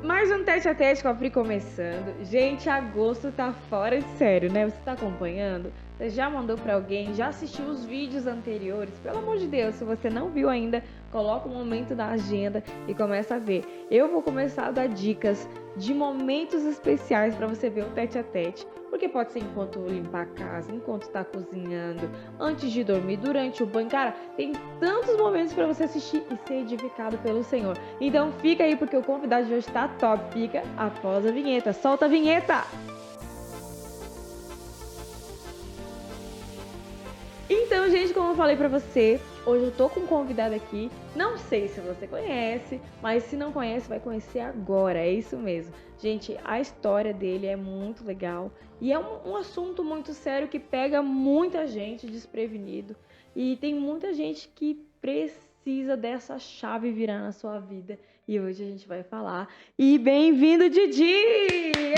Mais um Tete a Tete com a Pri começando. Gente, agosto tá fora de sério, né? Você tá acompanhando? Você já mandou pra alguém? Já assistiu os vídeos anteriores? Pelo amor de Deus, se você não viu ainda, coloca um momento na agenda e começa a ver. Eu vou começar a dar dicas de momentos especiais pra você ver o Tete a Tete. Porque pode ser enquanto limpar a casa, enquanto tá cozinhando, antes de dormir, durante o banho. Cara, tem tantos momentos pra você assistir e ser edificado pelo Senhor. Então fica aí porque o convidado de hoje tá top. Fica após a vinheta. Solta a vinheta! Então, gente, como eu falei pra você, hoje eu tô com um convidado aqui. Não sei se você conhece, mas se não conhece, vai conhecer agora. É isso mesmo. Gente, a história dele é muito legal e é um assunto muito sério que pega muita gente desprevenido. E tem muita gente que precisa dessa chave virar na sua vida. E hoje a gente vai falar. E bem-vindo, Didi! E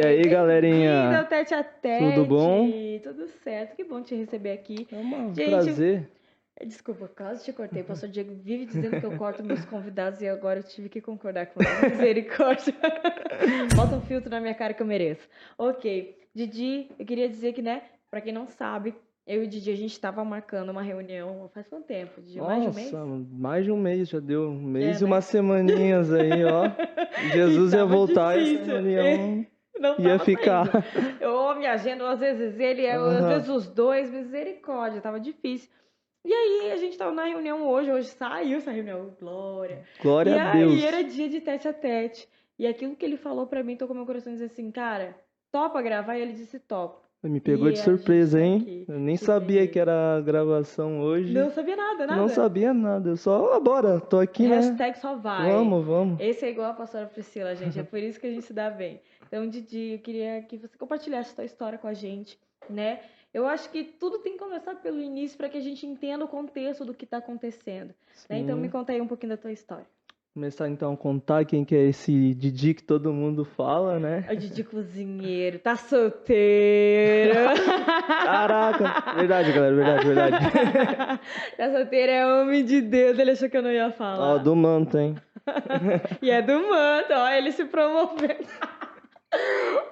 aí, galerinha? Bem-vindo ao Tete a Tete. Tudo bom? Tudo certo, que bom te receber aqui. É um Gente, prazer. Desculpa, quase te cortei. O pastor Diego vive dizendo que eu corto meus convidados e agora eu tive que concordar com ele. Misericórdia. Bota um filtro na minha cara que eu mereço. Ok. Didi, eu queria dizer que, né, pra quem não sabe, eu e o Didi, a gente tava marcando uma reunião faz quanto tempo? Didi, mais de um mês? Nossa, mais de um mês já deu. Um mês e né? umas semaninhas aí, ó. Jesus E ia tava voltar e essa difícil. reunião Não ia tava ficar. saindo. Eu me agendo, às vezes ele, às Aham. vezes os dois, misericórdia, tava difícil. E aí, a gente tava na reunião hoje saiu essa reunião, glória. Glória E a aí, Deus. era dia de tete a tete. E aquilo que ele falou pra mim tocou meu coração e disse assim, cara, topa gravar? E ele disse, topa. Me pegou E de a gente surpresa, tá hein? aqui. Eu nem Que sabia beleza. que era a gravação hoje. Não sabia nada, nada. Não sabia nada. Eu só, bora, tô aqui, né? Hashtag só vai. Vamos. Esse é igual a pastora Priscila, gente. É por isso que a gente se dá bem. Então, Didi, eu queria que você compartilhasse a sua história com a gente, né? Eu acho que tudo tem que começar pelo início para que a gente entenda o contexto do que está acontecendo. Né? Então, me conta aí um pouquinho da tua história. Começar então a contar quem que é esse Didi que todo mundo fala, né? É o Didi cozinheiro, tá solteiro. Caraca, verdade, galera, verdade. Tá solteiro, é homem de Deus. Ele achou que eu não ia falar. Ó, do manto, hein? E é do manto, ó, ele se promovendo.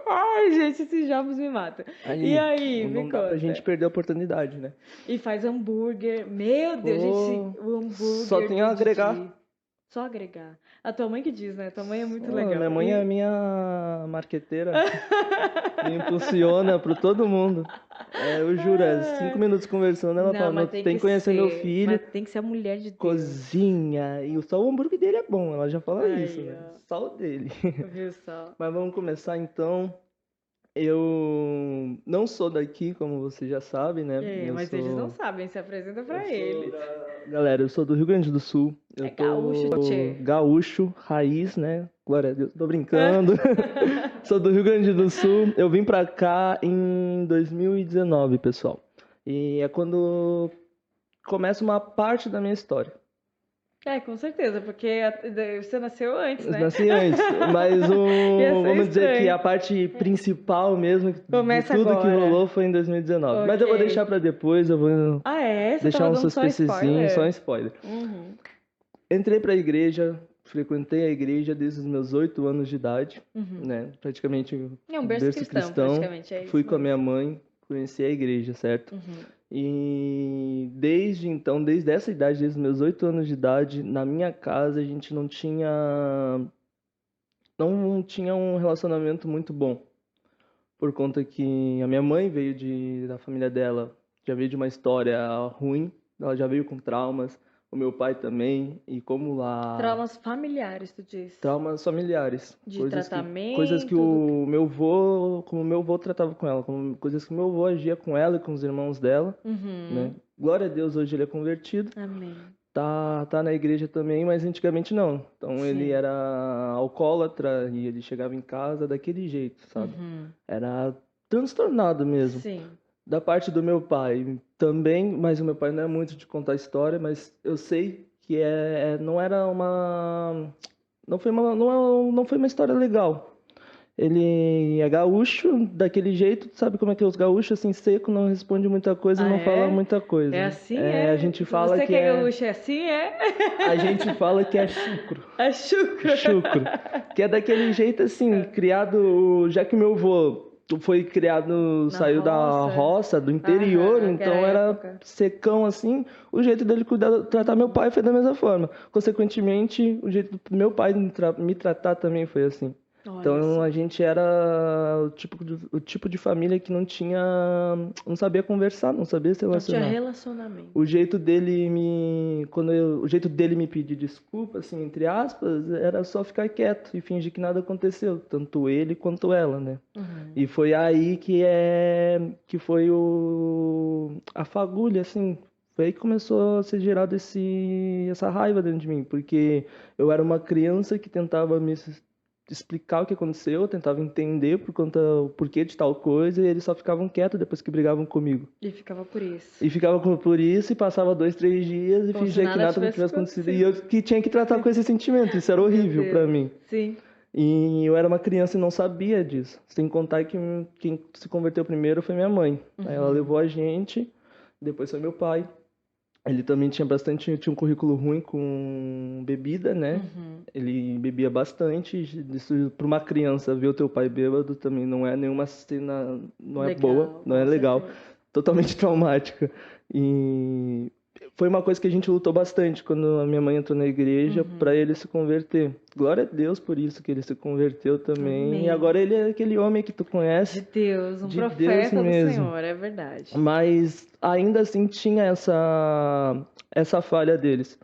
Ai, gente, esses jogos me matam. E aí, não me dá pra conta. gente perder a oportunidade, né? E faz hambúrguer. Meu Deus, gente, o hambúrguer só tem a do agregar. Didi. Só agregar. A tua mãe que diz, né? Tua mãe é muito Oh, legal. Minha mãe é a minha marqueteira. Me impulsiona pro todo mundo. Eu juro, 5 minutos conversando, ela fala, mas tem que conhecer meu filho. Mas tem que ser a mulher de Deus. Cozinha. E só o hambúrguer dele é bom, ela já fala Aí, isso, né? ó. Só o dele. Viu só? Mas vamos começar então. Eu não sou daqui, como você já sabe, né? Mas eles não sabem, se apresenta pra eles. Galera, eu sou do Rio Grande do Sul. Eu gaúcho, tchê. Gaúcho, raiz, né? Glória a Deus, tô brincando. Sou do Rio Grande do Sul. Eu vim pra cá em 2019, pessoal. E é quando começa uma parte da minha história. Com certeza, porque você nasceu antes, né? Eu nasci antes, mas vamos dizer que a parte principal mesmo Começa de tudo agora. que rolou foi em 2019. Mas eu vou deixar pra depois, eu vou Você deixar tava um dando suspensezinho, só um spoiler. Uhum. Entrei pra igreja, frequentei a igreja desde os meus 8 anos de idade, né? Praticamente um berço cristão, praticamente, é isso Fui com a mesmo. minha mãe, conheci a igreja, certo? E desde então, desde essa idade, desde os meus 8 anos de idade, na minha casa a gente não tinha um relacionamento muito bom. Por conta que a minha mãe veio da família dela, já veio de uma história ruim, ela já veio com traumas, o meu pai também, e como lá... Traumas familiares, tu disse? Traumas familiares. De tratamento? Coisas que o meu avô, como o meu avô tratava com ela, coisas que o meu avô agia com ela e com os irmãos dela, né? Glória a Deus, hoje ele é convertido. Amém. Tá na igreja também, mas antigamente não. Então ele era alcoólatra e ele chegava em casa daquele jeito, sabe? Era transtornado mesmo. Sim. Da parte do meu pai também, mas o meu pai não é muito de contar história, mas eu sei que não foi uma história legal. Ele é gaúcho, daquele jeito, sabe como é que é os gaúchos, assim, seco, não responde muita coisa, Ah, não fala é? muita coisa. É assim, é? A gente fala Você que que é gaúcho, é assim, é? a gente fala que é chucro. É chucro. Chucro. Que é daquele jeito assim, criado, já que meu avô foi criado, Na saiu da roça. roça, do interior, Aham, então aquela era época. secão assim, o jeito dele cuidar, tratar meu pai foi da mesma forma. Consequentemente, o jeito do meu pai me tratar também foi assim. Olha Então só. a gente era o tipo de família que não sabia conversar, não sabia se Não tinha relacionar. relacionamento. O jeito dele me pedir desculpa, assim, entre aspas, era só ficar quieto e fingir que nada aconteceu, tanto ele quanto ela, né? Uhum. E foi aí que foi a fagulha, assim, foi aí que começou a ser gerado essa raiva dentro de mim, porque eu era uma criança que tentava me explicar o que aconteceu, tentava entender o porquê de tal coisa, e eles só ficavam quietos depois que brigavam comigo. E ficava por isso. E ficava por isso e passava 2, 3 dias e Como se fingia que nada nada não tivesse tivesse acontecido. E acontecido. eu que tinha que tratar com esse sentimento, isso era Meu horrível pra Deus. mim. Sim. E eu era uma criança e não sabia disso. Sem contar que quem se converteu primeiro foi minha mãe. Aí ela levou a gente, depois foi meu pai. Ele também tinha um currículo ruim com bebida, né? Uhum. Ele bebia bastante. Isso para uma criança ver o teu pai bêbado também não é nenhuma cena, não é Legal, boa, não é com legal, certeza. totalmente traumática. E foi uma coisa que a gente lutou bastante quando a minha mãe entrou na igreja para ele se converter. Glória a Deus por isso que ele se converteu também. Amém. E agora ele é aquele homem que tu De conhece, Deus, um de Deus profeta do mesmo. Senhor, é verdade. Mas ainda assim tinha essa falha deles.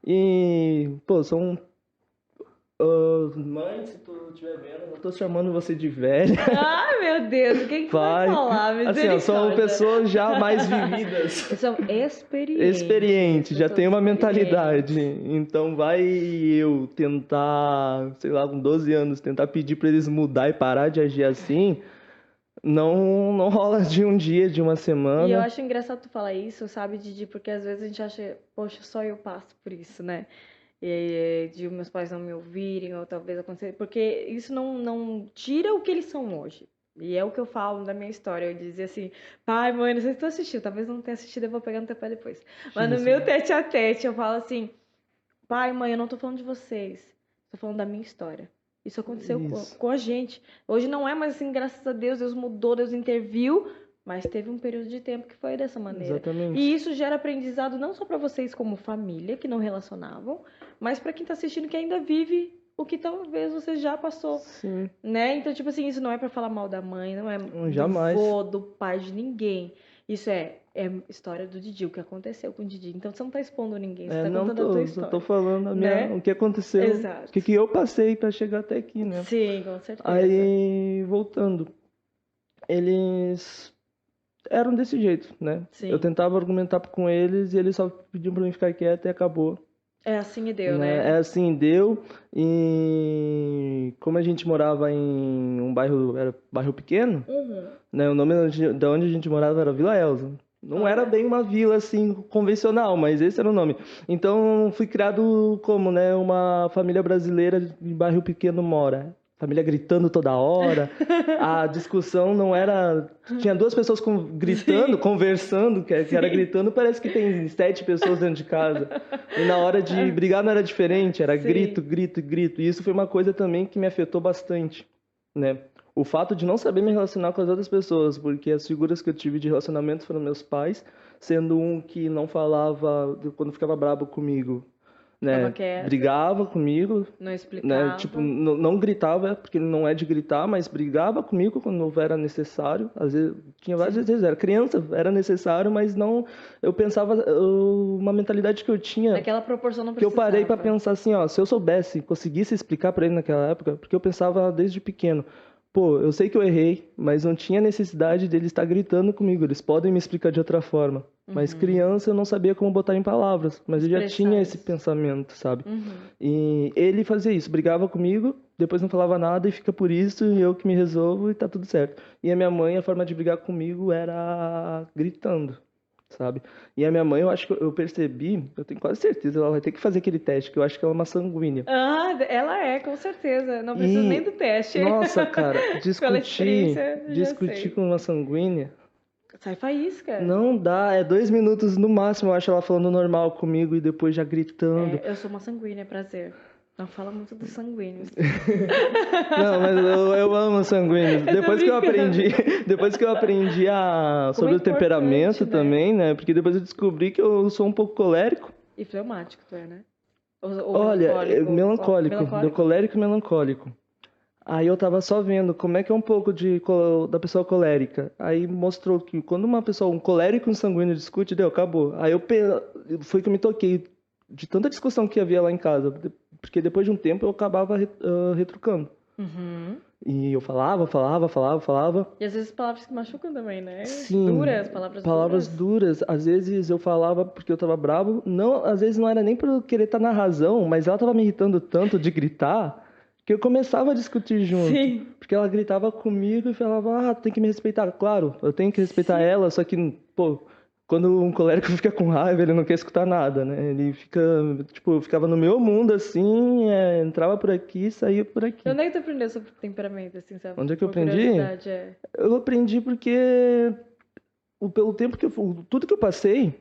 E, pô, mãe, se tu estiver vendo, não tô chamando você de velha. Ai, meu Deus, o que que tu vai Vai. falar? Assim, ó, são Misericórdia. pessoas já mais vividas. São experientes. Experiente, já pessoas tem uma experientes. mentalidade. Então vai eu tentar, sei lá, com 12 anos, tentar pedir para eles mudar e parar de agir assim, não rola de um dia, de uma E eu semana. acho engraçado tu falar isso, sabe, Didi? Porque às vezes a gente acha, poxa, só eu passo por isso, né? De meus pais não me ouvirem, ou talvez aconteça. Porque isso não tira o que eles são hoje. E é o que eu falo da minha história. Eu dizia assim, pai, mãe, não sei se tu assistiu, talvez não tenha assistido, eu vou pegar no teu pé depois. Mas no Isso. meu tete a tete, eu falo assim, pai, mãe, eu não tô falando de vocês, tô falando da minha história. Isso aconteceu Isso. com a gente. Hoje não é mais assim, graças a Deus, Deus mudou, Deus interviu, mas teve um período de tempo que foi dessa maneira. Exatamente. E isso gera aprendizado não só para vocês como família, que não relacionavam, mas para quem tá assistindo que ainda vive o que talvez você já passou, Sim. né? Então, tipo assim, isso não é para falar mal da mãe, não é Jamais. do vô, do pai de ninguém. Isso é história do Didi, o que aconteceu com o Didi. Então você não tá expondo ninguém, você tá Não contando a tua só história. tô falando Né? o que aconteceu, Exato. o que eu passei para chegar até aqui, né? Sim, com certeza. Aí, voltando, eles eram desse jeito, né? Sim. Eu tentava argumentar com eles e eles só pediam pra mim ficar quieto e acabou. É assim e deu, Né? né? É assim, deu. E como a gente morava em um bairro, era bairro pequeno, né? O nome da onde a gente morava era Vila Elza. Não era bem uma vila assim convencional, mas esse era o nome. Então fui criado como, né, uma família brasileira de bairro pequeno mora. Família gritando toda hora. A discussão não era. Tinha duas pessoas gritando, Sim. conversando, que era Sim. gritando, parece que tem 7 pessoas dentro de casa. E na hora de brigar não era diferente, era Sim. grito, grito, grito. E isso foi uma coisa também que me afetou bastante, né? O fato de não saber me relacionar com as outras pessoas, porque as figuras que eu tive de relacionamento foram meus pais, sendo um que não falava quando ficava brabo comigo, né? Ficava quieto. Brigava comigo, Não né? explicava. Tipo, não gritava, porque ele não é de gritar, mas brigava comigo quando era necessário. Às vezes, tinha várias vezes, era criança, era necessário, mas não. Eu pensava, uma mentalidade que eu tinha, Naquela proporção não que eu precisava. parei para pensar assim, ó, se eu soubesse, conseguisse explicar para ele naquela época, porque eu pensava desde pequeno, pô, eu sei que eu errei, mas não tinha necessidade dele estar gritando comigo, eles podem me explicar de outra forma. Mas criança eu não sabia como botar em palavras, mas eu já Expressar tinha isso. esse pensamento, sabe? E ele fazia isso, brigava comigo, depois não falava nada e fica por isso, e eu que me resolvo e tá tudo certo. E a minha mãe, a forma de brigar comigo era gritando. sabe? E a minha mãe, eu acho que eu percebi, eu tenho quase certeza, ela vai ter que fazer aquele teste, que eu acho que ela é uma sanguínea. Ah, ela é, com certeza. Não precisa nem E, do teste. nossa, cara, Pela discutir, experiência, eu já discutir sei. com uma sanguínea, Sai faísca. não dá, é 2 minutos no máximo, eu acho ela falando normal comigo e depois já gritando. Eu sou uma sanguínea, prazer. Não fala muito dos sanguíneos. Não, mas eu amo sanguíneos. Eu tô brincando. Depois que eu aprendi Como é sobre o importante, temperamento né? também, né? Porque depois eu descobri que eu sou um pouco colérico. E fleumático, tu é, né? Ou Olha, melancólico. Ó, melancólico, deu melancólico? colérico e melancólico. Aí eu tava só vendo como é que é um pouco da pessoa colérica. Aí mostrou que quando uma pessoa, um colérico e um sanguíneo discute, deu, acabou. Foi que eu me toquei de tanta discussão que havia lá em casa. Porque depois de um tempo eu acabava retrucando. Uhum. E eu falava. E às vezes palavras que machucam também, né? Sim, Duras, palavras palavras duras. duras. Às vezes eu falava porque eu tava bravo. Não, às vezes não era nem por eu querer estar na razão, mas ela tava me irritando tanto de gritar que eu começava a discutir junto. Sim. Porque ela gritava comigo e falava, tem que me respeitar. Claro, eu tenho que respeitar Sim. ela, só que, pô, quando um colérico fica com raiva, ele não quer escutar nada, né? Ele fica, tipo, eu ficava no meu mundo assim, entrava por aqui e saía por E aqui. onde é que tu aprendeu sobre temperamento, assim, sabe? Onde é que eu Por aprendi? curiosidade, é. Eu aprendi porque pelo tempo tudo que eu passei,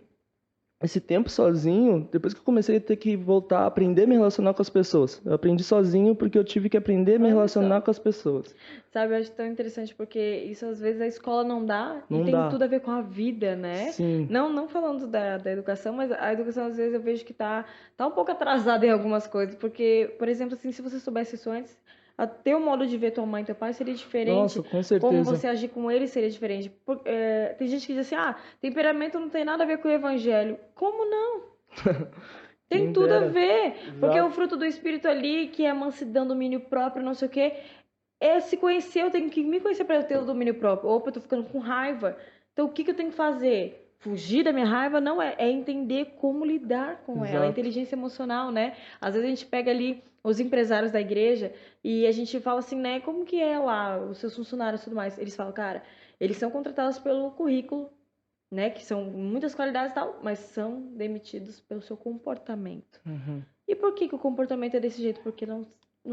esse tempo sozinho, depois que eu comecei a ter que voltar a aprender a me relacionar com as pessoas. Eu aprendi sozinho porque eu tive que aprender a me Olha relacionar só. com as pessoas. Sabe, eu acho tão interessante porque isso às vezes a escola não dá e Não tem dá. tudo a ver com a vida, né? Sim. Não falando da educação, mas a educação às vezes eu vejo que tá um pouco atrasada em algumas coisas. Porque, por exemplo, assim, se você soubesse isso antes, teu modo de ver tua mãe e teu pai seria Nossa, diferente. com Como certeza. você agir com eles seria diferente. Tem gente que diz assim, temperamento não tem nada a ver com o evangelho. Como não? Tem Quem tudo a dera. ver. Porque é o Exato. fruto do espírito ali, que é mansidão, domínio próprio, não sei o quê, se conhecer, eu tenho que me conhecer para eu ter o domínio próprio. Opa, eu tô ficando com raiva. Então, o que que eu tenho que fazer? Fugir da minha raiva? Não é. É entender como lidar com ela. A Exato. inteligência emocional, né? Às vezes a gente pega ali os empresários da igreja e a gente fala assim, né? Como que é lá, os seus funcionários e tudo mais? Eles falam, cara, eles são contratados pelo currículo, né? Que são muitas qualidades e tal, mas são demitidos pelo seu comportamento. Uhum. E por que que o comportamento é desse jeito? Porque não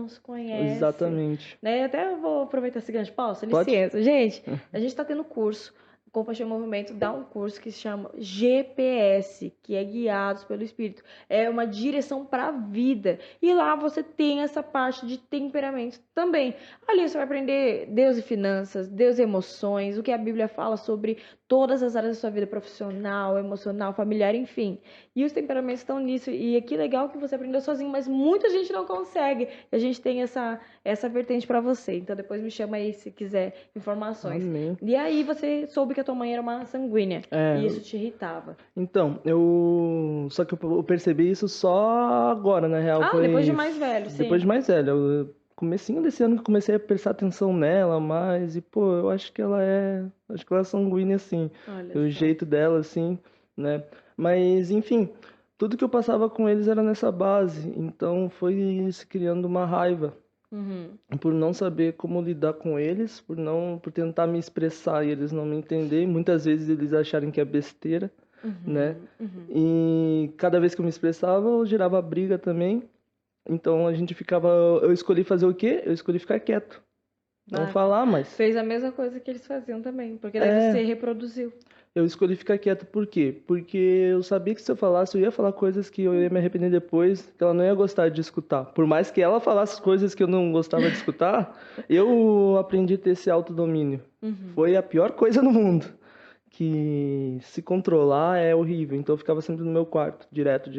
se conhece, Exatamente. né? Até eu vou aproveitar esse gancho. Pausa, Pode? licença. Gente, a gente está tendo curso. O Compaixão em Movimento dá um curso que se chama GPS, que é Guiados pelo Espírito. É uma direção para a vida. E lá você tem essa parte de temperamento também. Ali você vai aprender Deus e finanças, Deus e emoções, o que a Bíblia fala sobre todas as áreas da sua vida profissional, emocional, familiar, enfim. E os temperamentos estão nisso. E que legal que você aprendeu sozinho, mas muita gente não consegue. E a gente tem essa vertente para você. Então depois me chama aí se quiser informações. Amém. E aí você soube que a tua mãe era uma sanguínea. É, E isso te irritava. então, só que eu percebi isso só agora, na real, Ah, depois de mais velho, depois de sim. mais velho. Comecinho desse ano que eu comecei a prestar atenção nela mais, e pô, eu acho que ela é sanguínea, assim, Olha o só. jeito dela, assim, né? Mas, enfim, tudo que eu passava com eles era nessa base, então foi se criando uma raiva Uhum, por não saber como lidar com eles, por tentar me expressar e eles não me entenderem, muitas vezes eles acharem que é besteira, né? uhum, uhum. E cada vez que eu me expressava, eu gerava briga também. Então a gente ficava. Eu escolhi fazer o quê? Eu escolhi ficar quieto. Não Ah, falar mais. fez a mesma coisa que eles faziam também. Porque daí você É, reproduziu. eu escolhi ficar quieto por quê? Porque eu sabia que se eu falasse, eu ia falar coisas que eu ia me arrepender depois, que ela não ia gostar de escutar. Por mais que ela falasse coisas que eu não gostava de escutar, eu aprendi a ter esse autodomínio. Uhum. Foi a pior coisa no mundo. Que se controlar é horrível. Então eu ficava sempre no meu quarto, direto,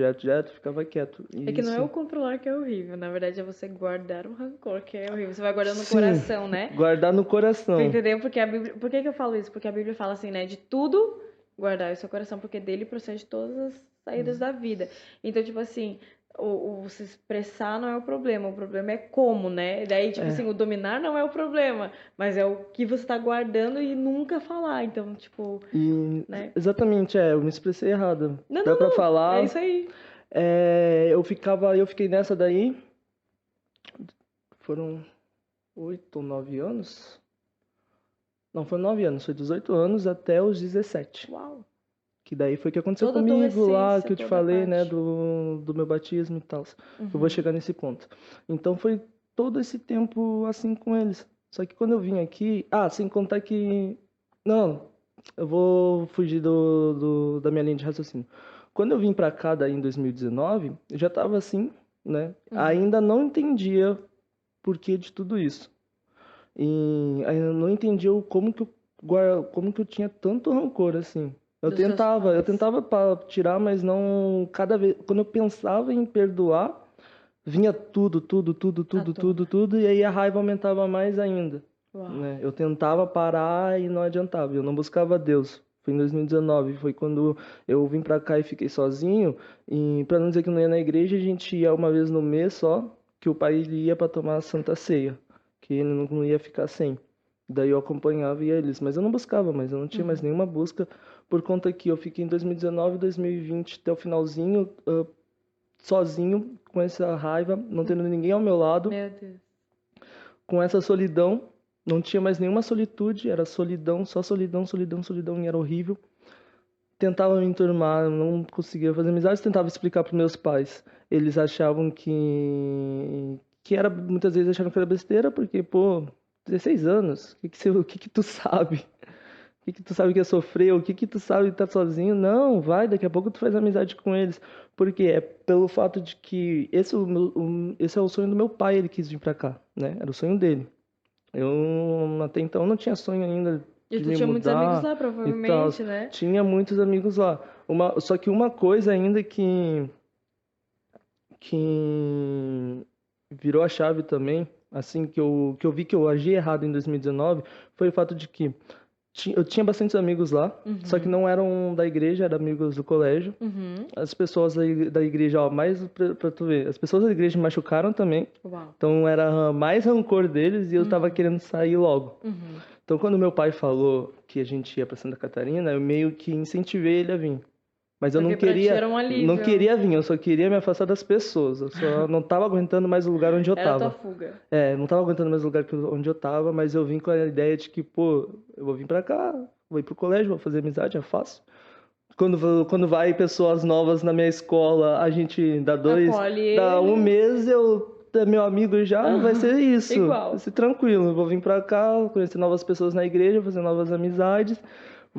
ficava quieto. É que E não é o isso. controlar que é horrível, na verdade é você guardar um rancor que é horrível. Você vai guardando no Sim, coração, né? guardar no Tu coração. entendeu? Porque a Bíblia, por que que eu falo isso? Porque a Bíblia fala assim, né? De tudo guardar o seu coração, porque dele procede todas as saídas da vida. Então, tipo assim, o se expressar não é o problema é como, né? Daí, tipo É. assim, o dominar não é o problema, mas é o que você tá guardando e nunca falar. Então, tipo, E né? exatamente, eu me expressei errado. Não, Dá não, pra não. É falar. isso aí. Eu fiquei nessa daí. Foram 8 ou 9 anos? Não, foram 9 anos. Foi dos 8 anos até os 17. Uau. Que daí foi o que aconteceu Toda comigo lá, adolescência, que eu te toda falei, né, parte. do meu batismo e tal. Eu vou Uhum. chegar nesse ponto. Então foi todo esse tempo assim com eles. Só que quando eu vim aqui, sem contar que não, eu vou fugir da minha linha de raciocínio. Quando eu vim pra cá daí em 2019, eu já tava assim, né? Uhum. Ainda não entendia porquê de tudo isso. E ainda não entendia como que eu tinha tanto rancor assim. Dos seus Eu pais. tentava tirar, mas não cada vez quando eu pensava em perdoar, vinha À tona. tudo e aí a raiva aumentava mais ainda, Uau. né? Eu tentava parar e não adiantava. Eu não buscava Deus. Foi em 2019, foi quando eu vim pra cá e fiquei sozinho. E para não dizer que não ia na igreja, a gente ia uma vez no mês só, que o pai ele ia para tomar a Santa Ceia, que ele não ia ficar sem. Daí eu acompanhava e ia eles, mas eu não buscava, mas eu não tinha mais Uhum. nenhuma busca por conta que eu fiquei em 2019, 2020 até o finalzinho sozinho, com essa raiva, não tendo ninguém ao meu lado, Meu Deus. com essa solidão, não tinha mais nenhuma solitude, era solidão, só solidão, solidão, solidão, e era horrível. Tentava me enturmar, não conseguia fazer amizades, tentava explicar para meus pais. Eles achavam que era, muitas vezes acharam que era besteira, porque, pô, 16 anos, o que que tu sabe? O que que tu sabe que é sofrer? O que que tu sabe de estar sozinho? Não, vai, daqui a pouco tu faz amizade com eles. Porque é pelo fato de que esse é o sonho do meu pai, ele quis vir pra cá, né? Era o sonho dele. Eu até então não tinha sonho ainda E de tu me tinha muitos amigos mudar lá, e tal. provavelmente, né? Tinha muitos amigos lá. Só que uma coisa ainda que virou a chave também, assim que eu vi que eu agi errado em 2019, foi o fato de que eu tinha bastantes amigos lá, só que Uhum. não eram da igreja, eram amigos do colégio. Uhum. As pessoas da igreja, ó, mais pra tu ver, as pessoas da igreja me machucaram também, Uau. então era mais rancor deles e eu tava Uhum. querendo sair logo. Uhum. Então quando meu pai falou que a gente ia pra Santa Catarina, eu meio que incentivei ele a vir. Mas eu Porque pra ti era um não alívio. queria vir, eu só queria me afastar das pessoas. Eu só não tava aguentando mais o lugar onde eu Era a tua tava. fuga. Não tava aguentando mais o lugar onde eu tava, mas eu vim com a ideia de que, pô, eu vou vir pra cá, vou ir pro colégio, vou fazer amizade, é fácil. Quando vai pessoas novas na minha escola, a gente Acolhe dá um eles. mês, é meu amigo já, vai ser isso. Vai Igual. ser tranquilo. Eu vou vir pra cá, conhecer novas pessoas na igreja, fazer novas amizades.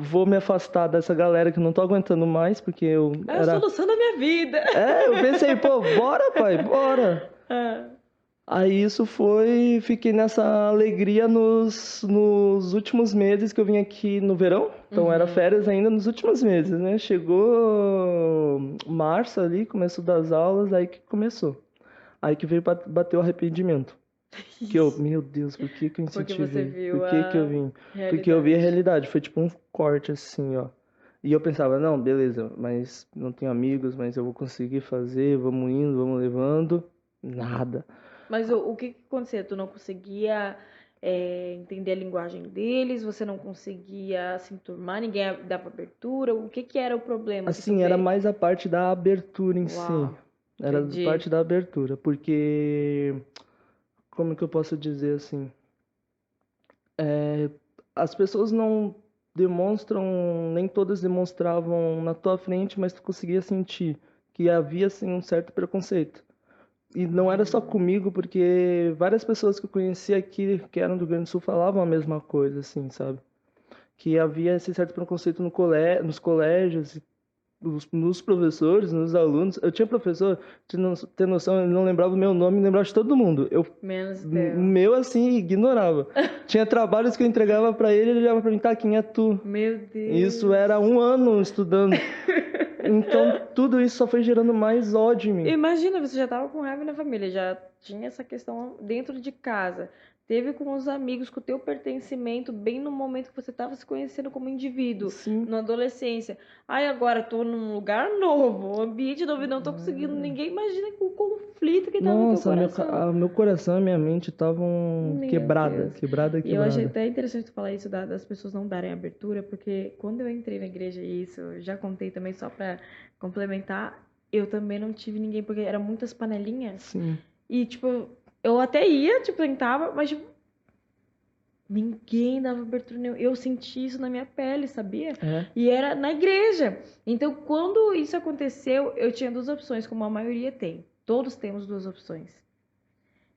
Vou me afastar dessa galera que eu não tô aguentando mais, porque É a solução da minha vida. eu pensei, pô, bora, pai, bora. Ah. Aí fiquei nessa alegria nos últimos meses que eu vim aqui no verão. Então era Uhum. férias ainda nos últimos meses, né? Chegou março ali, começo das aulas, aí que começou. Aí que veio bater o arrependimento. Isso. Meu Deus, por que que eu Porque você incentivei? Por viu que que eu a vim? Porque eu vi a realidade. realidade, foi tipo um corte assim, ó. E eu pensava, não, beleza, mas não tenho amigos, mas eu vou conseguir fazer, vamos indo, vamos levando. Nada. Mas o que que acontecia? Tu não conseguia entender a linguagem deles? Você não conseguia se enturmar? Ninguém dava abertura? O que que era o problema que tu Assim, era vê? mais a parte da abertura em si. Uau, Era a entendi. parte da abertura, porque como que eu posso dizer assim? As pessoas não demonstram, nem todas demonstravam na tua frente, mas tu conseguia sentir que havia assim um certo preconceito. E não era só comigo, porque várias pessoas que eu conhecia aqui, que eram do Rio Grande do Sul, falavam a mesma coisa, assim, sabe? Que havia esse certo preconceito nos colégios, nos professores, nos alunos. Eu tinha professor, ter noção, ele não lembrava o meu nome, lembrava de todo mundo. Menos O teu. meu, assim, ignorava. Tinha trabalhos que eu entregava pra ele, ele olhava pra mim, tá, quem é tu? Meu Isso Deus. era um ano estudando. Então, tudo isso só foi gerando mais ódio em mim. Imagina, você já estava com raiva na família, já tinha essa questão dentro de casa. Teve com os amigos, com o teu pertencimento, bem no momento que você estava se conhecendo como indivíduo, Sim. na adolescência. Aí agora tô num lugar novo, um ambiente novo, e não tô conseguindo. Ninguém imagina o conflito que tá no teu Nossa, coração. meu coração e minha mente estavam Meu quebrada, Deus. quebrada, E eu achei quebrada. até interessante tu falar isso das pessoas não darem abertura, porque quando eu entrei na igreja, e isso eu já contei também só pra complementar, eu também não tive ninguém, porque eram muitas panelinhas. Sim. E, tipo, eu até ia, tipo, tentava, mas, tipo, Ninguém dava abertura nenhuma. Eu senti isso na minha pele, sabia? É. E era na igreja. Então, quando isso aconteceu, eu tinha duas opções, como a maioria tem. Todos temos duas opções.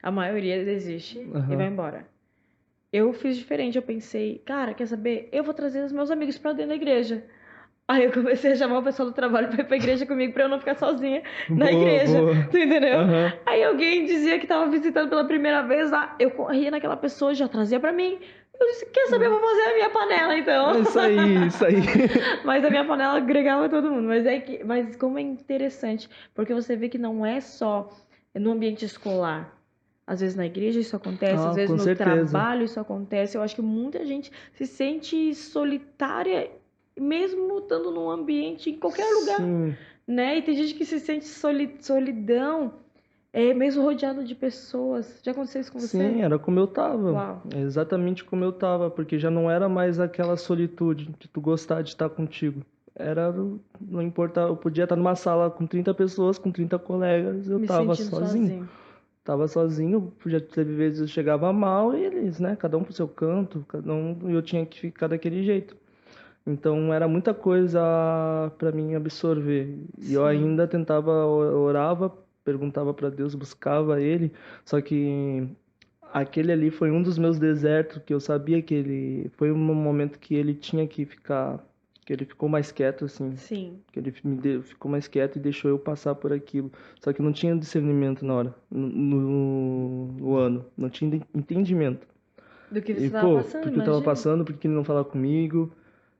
A maioria desiste e vai Aham. embora. Eu fiz diferente, eu pensei, cara, quer saber? Eu vou trazer os meus amigos pra dentro da igreja. Aí eu comecei a chamar o pessoal do trabalho pra ir pra igreja comigo pra eu não ficar sozinha na Boa, igreja. boa. Tu entendeu? Aham. Aí alguém dizia que tava visitando pela primeira vez lá, eu corria naquela pessoa, já trazia pra mim. Eu disse, quer saber? Eu vou fazer a minha panela então. É isso aí, isso aí. Mas a minha panela agregava todo mundo. Mas como é interessante, porque você vê que não é só no ambiente escolar. Às vezes na igreja isso acontece, às Ah, vezes com no certeza. trabalho isso acontece. Eu acho que muita gente se sente solitária, mesmo estando num ambiente, em qualquer lugar, Sim, né? E tem gente que se sente solidão, mesmo rodeado de pessoas. Já aconteceu isso com você? sim, era como eu tava. Uau. É exatamente como eu tava, porque já não era mais aquela solitude de tu gostar de estar contigo. Era, não importa, eu podia estar numa sala com 30 pessoas, com 30 colegas, eu Me tava sentindo sozinho. sozinho. Tava sozinho, já teve vezes eu chegava mal e eles, né, cada um pro seu canto, cada um, e eu tinha que ficar daquele jeito. Então era muita coisa para mim absorver. E eu Sim. ainda tentava, orava, perguntava para Deus, buscava Ele. Só que aquele ali foi um dos meus desertos que eu sabia que ele foi um momento que ele tinha que ficar, que ele ficou mais quieto assim, Sim. que ele ficou mais quieto e deixou eu passar por aquilo. Só que não tinha discernimento na hora, no ano, não tinha entendimento. Do que você E estava pô, passando, porque eu tava imagina. passando, porque ele não falava comigo.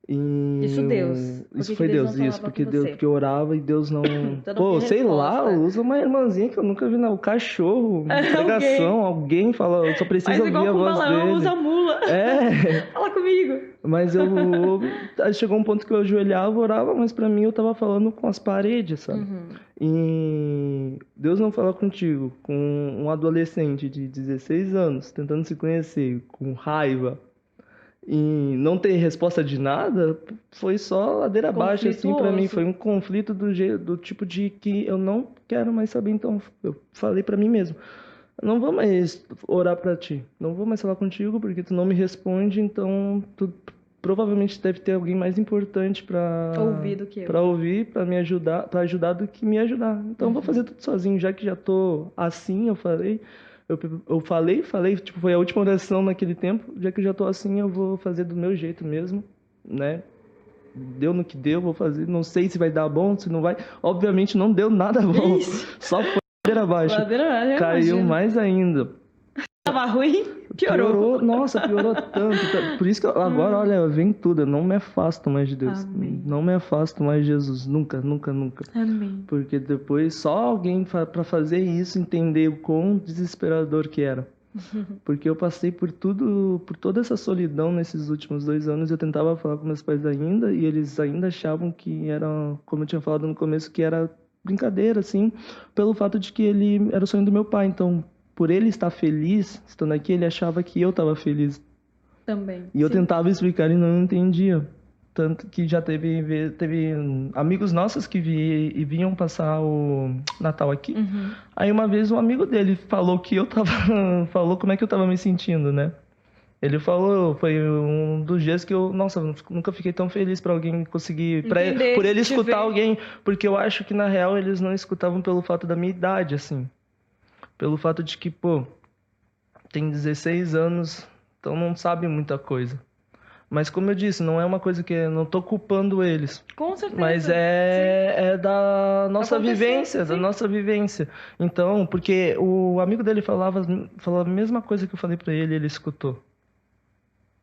Isso Deus. Por Isso que que foi Deus não Deus, isso, falava com porque Deus, você? porque eu orava e Deus não. Então não Pô, tem sei lá, resposta. usa uma irmãzinha que eu nunca vi na o cachorro, pregação, Alguém. alguém fala, eu só preciso Faz ouvir igual a com o voz Balaão, usa dele. a mula. É, Fala comigo. mas aí chegou um ponto que eu ajoelhava, orava, mas pra mim eu tava falando com as paredes, sabe? Uhum. E Deus não fala contigo, com um adolescente de 16 anos, tentando se conhecer, com raiva e não ter resposta de nada, foi só ladeira abaixo, assim, pra mim. Foi Conflituoso. um conflito do tipo de que eu não quero mais saber. Então, eu falei pra mim mesmo: não vou mais orar pra ti, não vou mais falar contigo porque tu não me responde. Então, tu provavelmente deve ter alguém mais importante Ouvir do que para eu. ouvir, pra me ajudar, para ajudar do que me ajudar. Então, eu vou fazer Uhum. tudo sozinho, já que já tô assim, eu falei. Eu falei, tipo, foi a última oração naquele tempo, já que eu já tô assim, eu vou fazer do meu jeito mesmo, né? Deu no que deu, vou fazer, não sei se vai dar bom, se não vai. Obviamente não deu nada bom, Ixi, só foi ladeira abaixo. ladeira, eu Caiu imagino. mais ainda. Tava ruim, piorou. Piorou, nossa, piorou tanto. Por isso que agora, olha, vem tudo, eu não me afasto mais de Deus. Amém. Não me afasto mais de Jesus, nunca, nunca, nunca. Amém. Porque depois só alguém para fazer isso entender o quão desesperador que era. Porque eu passei por tudo, por toda essa solidão nesses últimos 2 anos. Eu tentava falar com meus pais ainda e eles ainda achavam que era, como eu tinha falado no começo, que era brincadeira, assim, pelo fato de que ele era o sonho do meu pai. Então, por ele estar feliz, estando aqui, ele achava que eu estava feliz. Também. E eu Sim. tentava explicar e não entendia. Tanto que já teve amigos nossos que vinham passar o Natal aqui. Uhum. Aí uma vez um amigo dele falou que eu tava. Falou como é que eu tava me sentindo, né? Ele falou, foi um dos dias que eu, nossa, nunca fiquei tão feliz pra alguém conseguir, por Entender, ele te escutar ver. alguém, porque eu acho que na real eles não escutavam pelo fato da minha idade, assim. Pelo fato de que, pô, tem 16 anos, então não sabe muita coisa. Mas como eu disse, não é uma coisa que eu não tô culpando eles. Com Mas certeza. Sim. é da nossa Aconteceu, vivência, da sim. nossa vivência. Então, porque o amigo dele falava a mesma coisa que eu falei pra ele, ele escutou.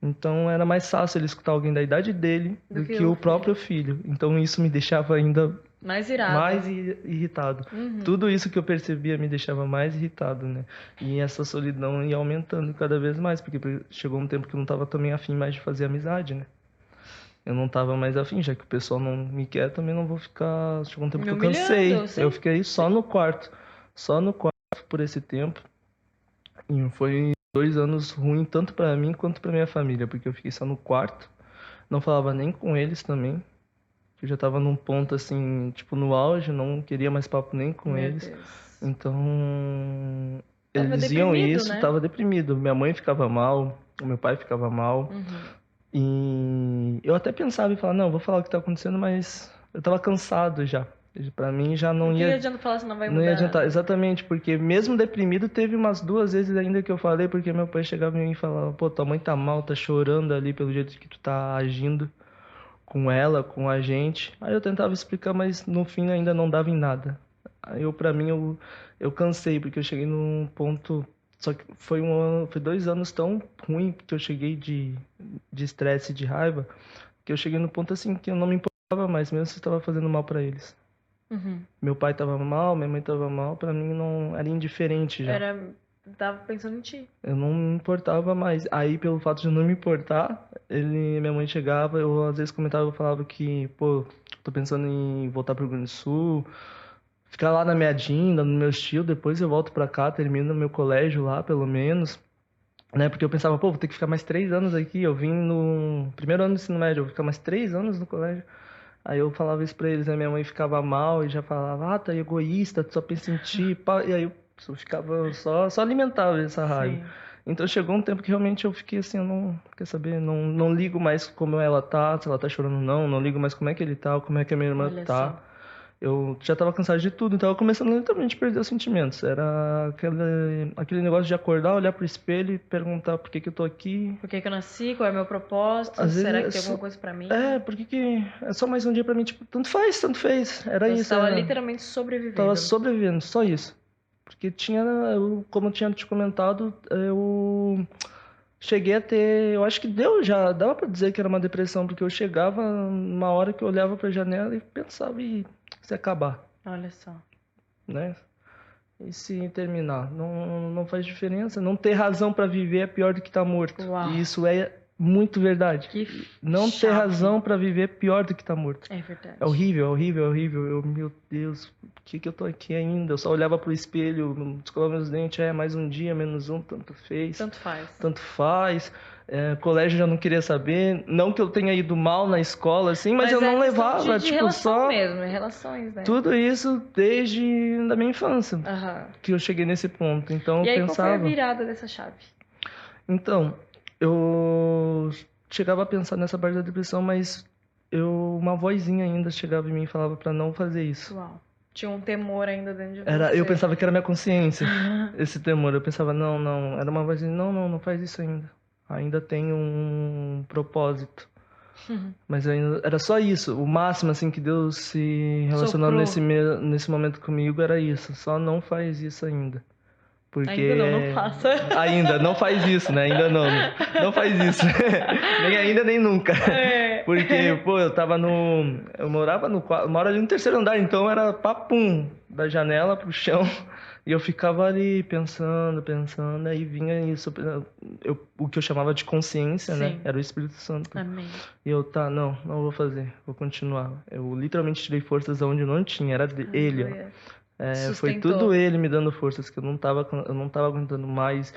Então era mais fácil ele escutar alguém da idade dele Do do que que o o próprio filho. filho. Então isso me deixava ainda Mais irada. mais irritado. Uhum. Tudo isso que eu percebia me deixava mais irritado, né? E essa solidão ia aumentando cada vez mais, porque chegou um tempo que eu não tava também afim mais de fazer amizade, né? Eu não tava mais afim, já que o pessoal não me quer, também não vou ficar. Chegou um tempo Me que eu humilhando, cansei. Eu sim. fiquei só Sim. no quarto. Só no quarto por esse tempo. E foi 2 anos ruim tanto pra mim quanto pra minha família, porque eu fiquei só no quarto. Não falava nem com eles também. Eu já tava num ponto assim, tipo, no auge, não queria mais papo nem com Meu eles. Deus. Então, Tava eles viam deprimido, isso, né? tava deprimido. Minha mãe ficava mal, o meu pai ficava mal. Uhum. E eu até pensava em falar, não, vou falar o que tá acontecendo, mas eu tava cansado já. Pra mim já Por não que ia, adianta falar se não vai não ia mudar adiantar. nada? Exatamente, porque mesmo deprimido, teve umas 2 vezes ainda que eu falei, porque meu pai chegava em mim e falava, pô, tua mãe tá mal, tá chorando ali pelo jeito que tu tá agindo com ela, com a gente. Aí eu tentava explicar, mas no fim ainda não dava em nada. Aí pra mim, eu cansei, porque eu cheguei num ponto. Só que foi 2 anos tão ruim que eu cheguei de estresse e de raiva, que eu cheguei no ponto assim que eu não me importava mais, mesmo se estava fazendo mal pra eles. Uhum. Meu pai tava mal, minha mãe tava mal, pra mim não era indiferente já. Tava pensando em ti. Eu não me importava mais. Aí, pelo fato de eu não me importar, minha mãe chegava, eu às vezes comentava, eu falava que, pô, tô pensando em voltar pro Rio Grande do Sul, ficar lá na minha Dinda, no meu estilo, depois eu volto pra cá, termino meu colégio lá, pelo menos, né? Porque eu pensava, pô, vou ter que ficar mais 3 anos aqui. Eu vim no primeiro ano do ensino médio, eu vou ficar mais 3 anos no colégio. Aí eu falava isso pra eles, né? Minha mãe ficava mal e já falava, tá egoísta, tu só pensa em ti, pá. E aí eu ficava só alimentava essa raiva. Sim. Então chegou um tempo que realmente eu fiquei assim, eu não, quer saber, não ligo mais como ela tá, se ela tá chorando ou não ligo mais como é que ele tá, como é que a minha irmã Olha tá. só. Eu já tava cansado de tudo, então eu começando literalmente a perder os sentimentos. Era aquele negócio de acordar, olhar pro espelho e perguntar por que que eu tô aqui. Por que que eu nasci? Qual é o meu propósito? Às vezes Será é que tem só, alguma coisa pra mim? por que que é só mais um dia pra mim, tipo, tanto fez. Era Você isso, tava era, literalmente tava sobrevivendo. sobrevivendo, só isso. Porque como eu tinha te comentado, eu cheguei a ter, eu acho que já dava pra dizer que era uma depressão, porque eu chegava numa hora que eu olhava pra janela e pensava em se acabar, Olha só. né? E se terminar? Não faz diferença. Não ter razão pra viver é pior do que estar morto. Uau. E isso é muito verdade. Que Não ter chave. razão pra viver é pior do que estar morto. É verdade. É horrível, é horrível, é horrível. Meu Deus, por que eu tô aqui ainda? Eu só olhava pro espelho, escovava meus dentes, mais um dia, menos um, tanto fez. Tanto faz. Tanto faz. Colégio já não queria saber. Não que eu tenha ido mal na escola, assim, mas eu é não questão levava, de tipo, relação só mesmo, é relações, né? tudo isso desde da minha infância Aham. que eu cheguei nesse ponto. Então E eu aí, qual foi a pensava. virada dessa chave? Então, eu chegava a pensar nessa parte da depressão, mas uma vozinha ainda chegava em mim e falava pra não fazer isso. Uau. Tinha um temor ainda dentro de Eu você. pensava que era minha consciência, esse temor. Eu pensava, não. Era uma vozinha, não faz isso ainda. Ainda tem um propósito. Mas ainda, era só isso. O máximo, assim, que Deus se relacionando Soprou. nesse momento comigo era isso. Só não faz isso ainda. Ainda não Porque faça. ainda não faz isso, né? Ainda não faz isso. Nem ainda, nem nunca. É. Porque, pô, eu morava eu moro ali no terceiro andar, então era papum, da janela pro chão. E eu ficava ali pensando, aí vinha isso, o que eu chamava de consciência, né? Sim. Era o Espírito Santo. Amém. E eu, não vou fazer, vou continuar. Eu literalmente tirei forças onde não tinha, era ele, ó. Aleluia. Foi Sustentou. tudo ele me dando forças, que eu não tava aguentando mais.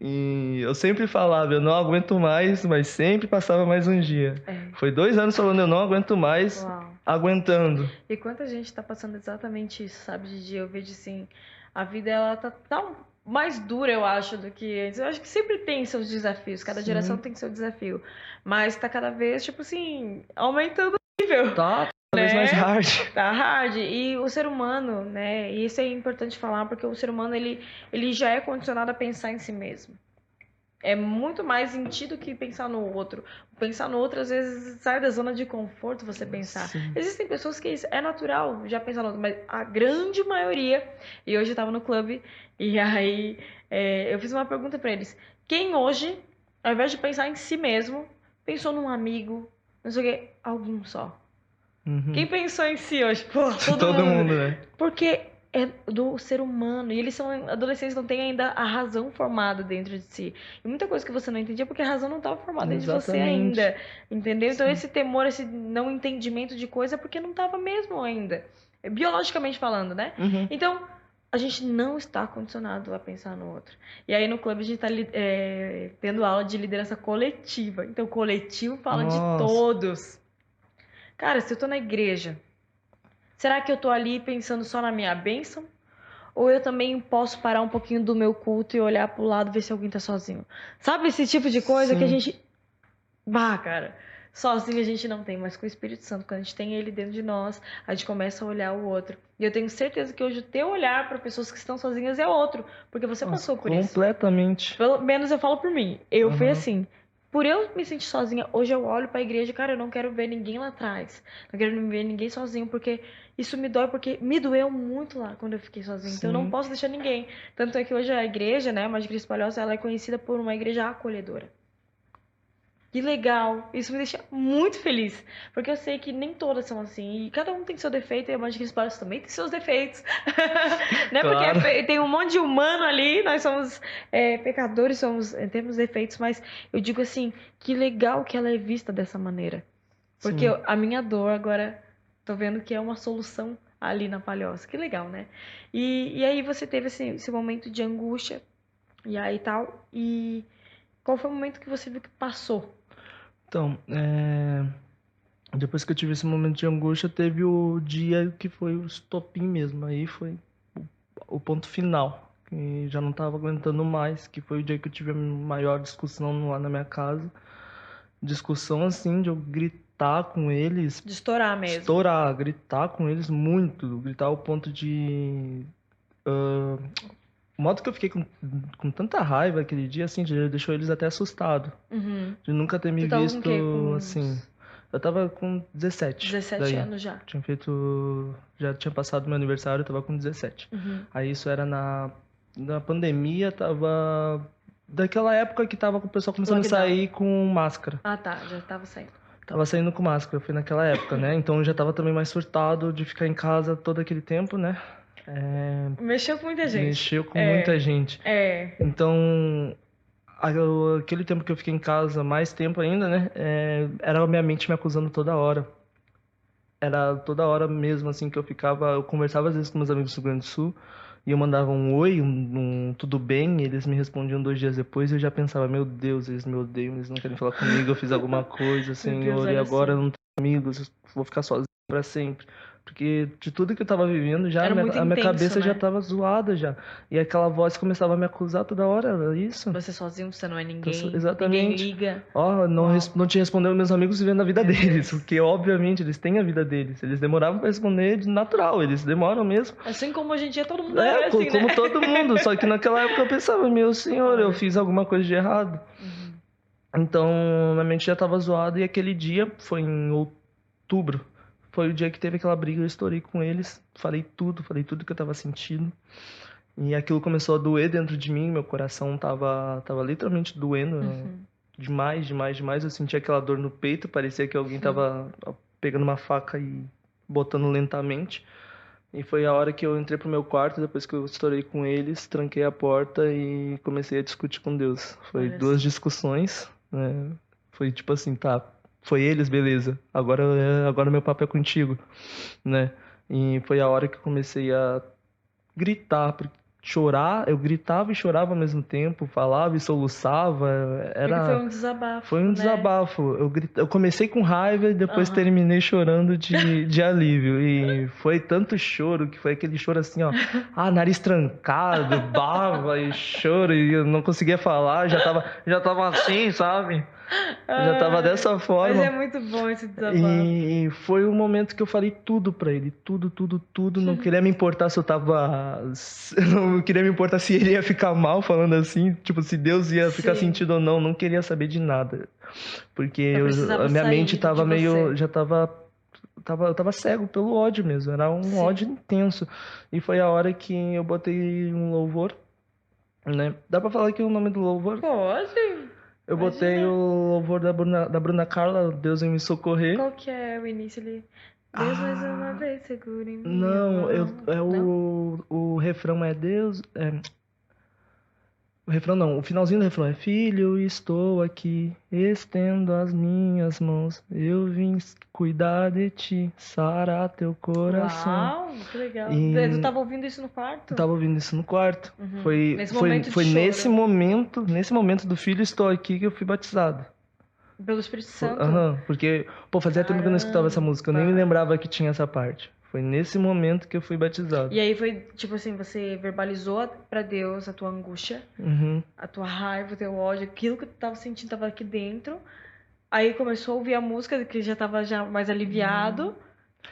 E eu sempre falava, eu não aguento mais, mas sempre passava mais um dia. É. Foi 2 anos falando, eu não aguento mais, Uau. aguentando. E quanta gente tá passando exatamente isso, sabe, Didi? Eu vejo assim, a vida ela tá tão mais dura, eu acho, do que antes. Eu acho que sempre tem seus desafios, cada Sim. geração tem seu desafio. Mas tá cada vez, tipo assim, aumentando o nível. Tá cada vez mais hard. Tá hard. E o ser humano, né? E isso é importante falar, porque o ser humano, ele já é condicionado a pensar em si mesmo. É muito mais em ti do que pensar no outro. Pensar no outro, às vezes, sai da zona de conforto você pensar. Sim. Existem pessoas que é natural já pensar no outro, mas a grande maioria... E hoje eu tava no clube, e aí eu fiz uma pergunta pra eles. Quem hoje, ao invés de pensar em si mesmo, pensou num amigo, não sei o quê, algum só? Uhum. Quem pensou em si hoje? Pô, Todo mundo, né? Porque é do ser humano. E eles são adolescentes, não têm ainda a razão formada dentro de si. E muita coisa que você não entendia porque a razão não estava formada dentro de você Exatamente. ainda. Entendeu? Então Sim. esse temor, esse não entendimento de coisa é porque não estava mesmo ainda. Biologicamente falando, né? Uhum. Então, a gente não está condicionado a pensar no outro. E aí no clube a gente está tendo aula de liderança coletiva. Então o coletivo fala de Nossa. todos. Cara, se eu tô na igreja, será que eu tô ali pensando só na minha bênção? ou eu também posso parar um pouquinho do meu culto e olhar pro lado, ver se alguém tá sozinho. Sabe esse tipo de coisa que a Sim. gente... Bah, cara, sozinho a gente não tem, mas com o Espírito Santo, quando a gente tem ele dentro de nós, a gente começa a olhar o outro. E eu tenho certeza que hoje o teu olhar para pessoas que estão sozinhas é outro, porque você Nossa, passou por isso. completamente. Pelo menos eu falo por mim. Eu fui Aham. assim. Por eu me sentir sozinha, hoje eu olho pra igreja, cara, eu não quero ver ninguém lá atrás. Não quero ver ninguém sozinho, porque isso me dói, porque me doeu muito lá quando eu fiquei sozinha. Então eu não Sim. posso deixar ninguém. Tanto é que hoje a igreja, né, a Igreja Cristo Palhoça, ela é conhecida por uma igreja acolhedora. Que legal! Isso me deixa muito feliz, porque eu sei que nem todas são assim, e cada um tem seu defeito, e a Igreja Cristo Palhoça também tem seus defeitos. Né? Claro. Porque tem um monte de humano ali, nós somos pecadores, temos defeitos, mas eu digo assim, que legal que ela é vista dessa maneira. Porque Sim. a minha dor agora, tô vendo que é uma solução ali na Palhoça. Que legal, né? E aí você teve esse momento de angústia, e aí tal, e qual foi o momento que você viu que passou? Então, depois que eu tive esse momento de angústia, teve o dia que foi o estopim mesmo. Aí foi o ponto final. Que já não tava aguentando mais. Que foi o dia que eu tive a maior discussão lá na minha casa. Discussão assim, de eu gritar com eles. De estourar mesmo. Estourar, gritar com eles muito. Gritar ao ponto de... O modo que eu fiquei com tanta raiva aquele dia, assim, deixou eles até assustados. Uhum. De nunca ter me Tu tava com o visto, quê? Com uns assim... Eu tava com 17. 17 daí. anos já. Tinha feito... Já tinha passado meu aniversário, eu tava com 17. Uhum. Aí isso era na pandemia, tava... Daquela época que tava com o pessoal começando Lockdown. a sair com máscara. Ah, tá. Já tava saindo. Tava saindo com máscara, foi naquela época, né? Então eu já tava também mais surtado de ficar em casa todo aquele tempo, né? Mexeu com muita gente. Mexeu com muita gente. É. Então, aquele tempo que eu fiquei em casa, mais tempo ainda, né? Era a minha mente me acusando toda hora. Era toda hora mesmo, assim, que eu ficava... Eu conversava às vezes com meus amigos do Rio Grande do Sul, e eu mandava um oi, um tudo bem, e eles me respondiam 2 dias depois, e eu já pensava, meu Deus, eles me odeiam, eles não querem falar comigo, eu fiz alguma coisa, Senhor, e olha agora só. eu não tenho amigos, eu vou ficar sozinho pra sempre. Porque de tudo que eu tava vivendo, já Era muito a minha intenso, cabeça já né? tava zoada já. E aquela voz começava a me acusar toda hora, era isso. Você sozinho, você não é ninguém. Exatamente. Ninguém liga. Ó, não, Uau. não te respondeu meus amigos vivendo a vida Meu deles, Deus. porque obviamente eles têm a vida deles. Eles demoravam pra responder de natural, eles demoram mesmo. Assim como hoje em dia todo mundo é assim, Como né? todo mundo, só que naquela época eu pensava, meu senhor, eu fiz alguma coisa de errado. Então, minha mente já tava zoada e aquele dia foi em outubro. Foi o dia que teve aquela briga, eu estourei com eles, falei tudo que eu tava sentindo. E aquilo começou a doer dentro de mim, meu coração tava literalmente doendo. Demais, demais, demais. Eu sentia aquela dor no peito, parecia que alguém tava pegando uma faca e botando lentamente. E foi a hora que eu entrei pro meu quarto, depois que eu estourei com eles, tranquei a porta e comecei a discutir com Deus. Foi Olha 2 só. discussões, né? Foi tipo assim, tá, foi eles, beleza. Agora meu papo é contigo, né? E foi a hora que eu comecei a gritar, chorar, eu gritava e chorava ao mesmo tempo, falava e soluçava, Porque foi um desabafo. foi um né? desabafo. Eu comecei com raiva e depois Aham. terminei chorando de alívio. E foi tanto choro que foi aquele choro assim, ó, nariz trancado, baba e choro, e eu não conseguia falar, já tava assim, sabe? Já tava dessa forma. Mas é muito bom esse desabafo. E foi o momento que eu falei tudo pra ele, tudo. Não queria me importar se eu tava... Não queria me importar se ele ia ficar mal falando assim, tipo, se Deus ia ficar Sim. sentido ou não. Não queria saber de nada. Porque Só precisava a minha sair mente tava de meio... você. Já tava... Eu tava cego pelo ódio mesmo, era um Sim. ódio intenso. E foi a hora que eu botei um louvor, né? Dá pra falar aqui o nome do louvor? Pode? Eu Imagina. botei o louvor da Bruna Carla, Deus em me socorrer. Qual que é o início ali? Deus mais uma vez segura em mim. Não, Não? o refrão é Deus. O refrão não, o finalzinho do refrão é: Filho, estou aqui, estendo as minhas mãos. Eu vim cuidar de ti, sarar teu coração. Uau, que legal. E- Tu tava ouvindo isso no quarto? Eu tava ouvindo isso no quarto. Uhum. Foi, Nesse foi, momento de foi choro. nesse momento do Filho, estou aqui que eu fui batizado. Pelo Espírito Santo. Aham, porque, pô, fazia tempo que eu não escutava essa música, eu nem me Caramba. lembrava que tinha essa parte. Foi nesse momento que eu fui batizado. E aí foi, tipo assim, você verbalizou pra Deus a tua angústia, Uhum. a tua raiva, o teu ódio, aquilo que tu tava sentindo tava aqui dentro. Aí começou a ouvir a música, que já tava já mais aliviado.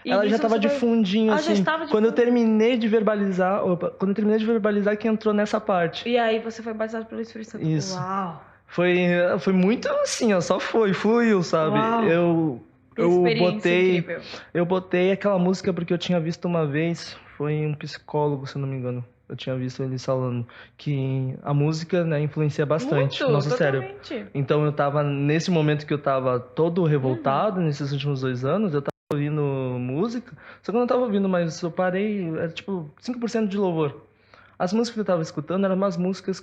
E Ela já nisso tava você de foi... fundinho, Ah, já assim. estava de Quando eu fundo. terminei de verbalizar... Opa, quando eu terminei de verbalizar que entrou nessa parte. E aí você foi batizado pelo Espírito Santo. Isso. Uau! Foi muito assim, ó. Só fluiu, sabe? Uau! Que Eu experiência botei... incrível. Eu botei aquela música porque eu tinha visto uma vez, foi um psicólogo, se eu não me engano. Eu tinha visto ele falando que a música, né, influencia bastante Muito, o nosso cérebro. totalmente. Então eu tava, nesse momento que eu tava todo revoltado, nesses últimos 2 anos, eu tava ouvindo música, só que eu não tava ouvindo, mas eu parei, era tipo 5% de louvor. As músicas que eu tava escutando eram umas músicas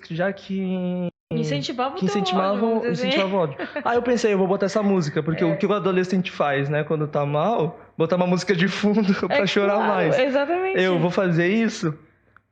Incentivava o que teu ódio, vamos dizer assim. incentivavam o ódio. Aí eu pensei, eu vou botar essa música, porque o que o adolescente faz, né, quando tá mal, botar uma música de fundo pra chorar claro, mais. exatamente. Eu vou fazer isso.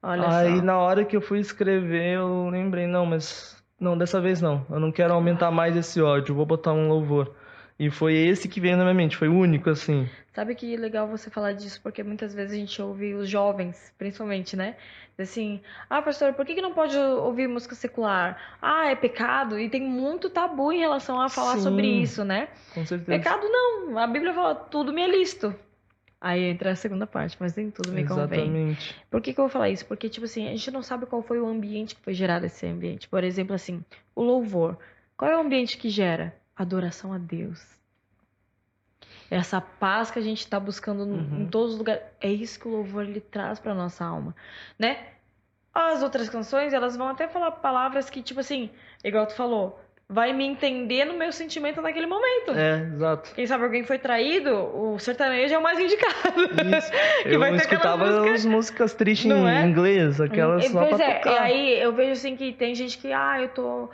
Olha Aí só. na hora que eu fui escrever, eu lembrei, não, mas não, dessa vez não. Eu não quero aumentar mais esse ódio, eu vou botar um louvor. E foi esse que veio na minha mente, foi o único, assim. Sabe que legal você falar disso, porque muitas vezes a gente ouve os jovens, principalmente, né? Assim, ah, pastor, por que não pode ouvir música secular? Ah, é pecado? E tem muito tabu em relação a falar sobre Sim, isso, né? com certeza. Pecado não, a Bíblia fala, tudo me é lícito. Aí entra a segunda parte, mas nem tudo me convém. Exatamente. Por que eu vou falar isso? Porque, tipo assim, a gente não sabe qual foi o ambiente que foi gerado esse ambiente. Por exemplo, assim, o louvor. Qual é o ambiente que gera? Adoração a Deus. Essa paz que a gente está buscando em todos os lugares. É isso que o louvor ele traz para nossa alma, né? As outras canções, elas vão até falar palavras que, tipo assim, igual tu falou, vai me entender no meu sentimento naquele momento. É, exato. Quem sabe alguém foi traído, o sertanejo é o mais indicado. Isso. Que Eu vai ter escutava aquelas as músicas tristes não em é? inglês, aquelas só Pois pra é, e tocar. aí eu vejo assim que tem gente que, eu tô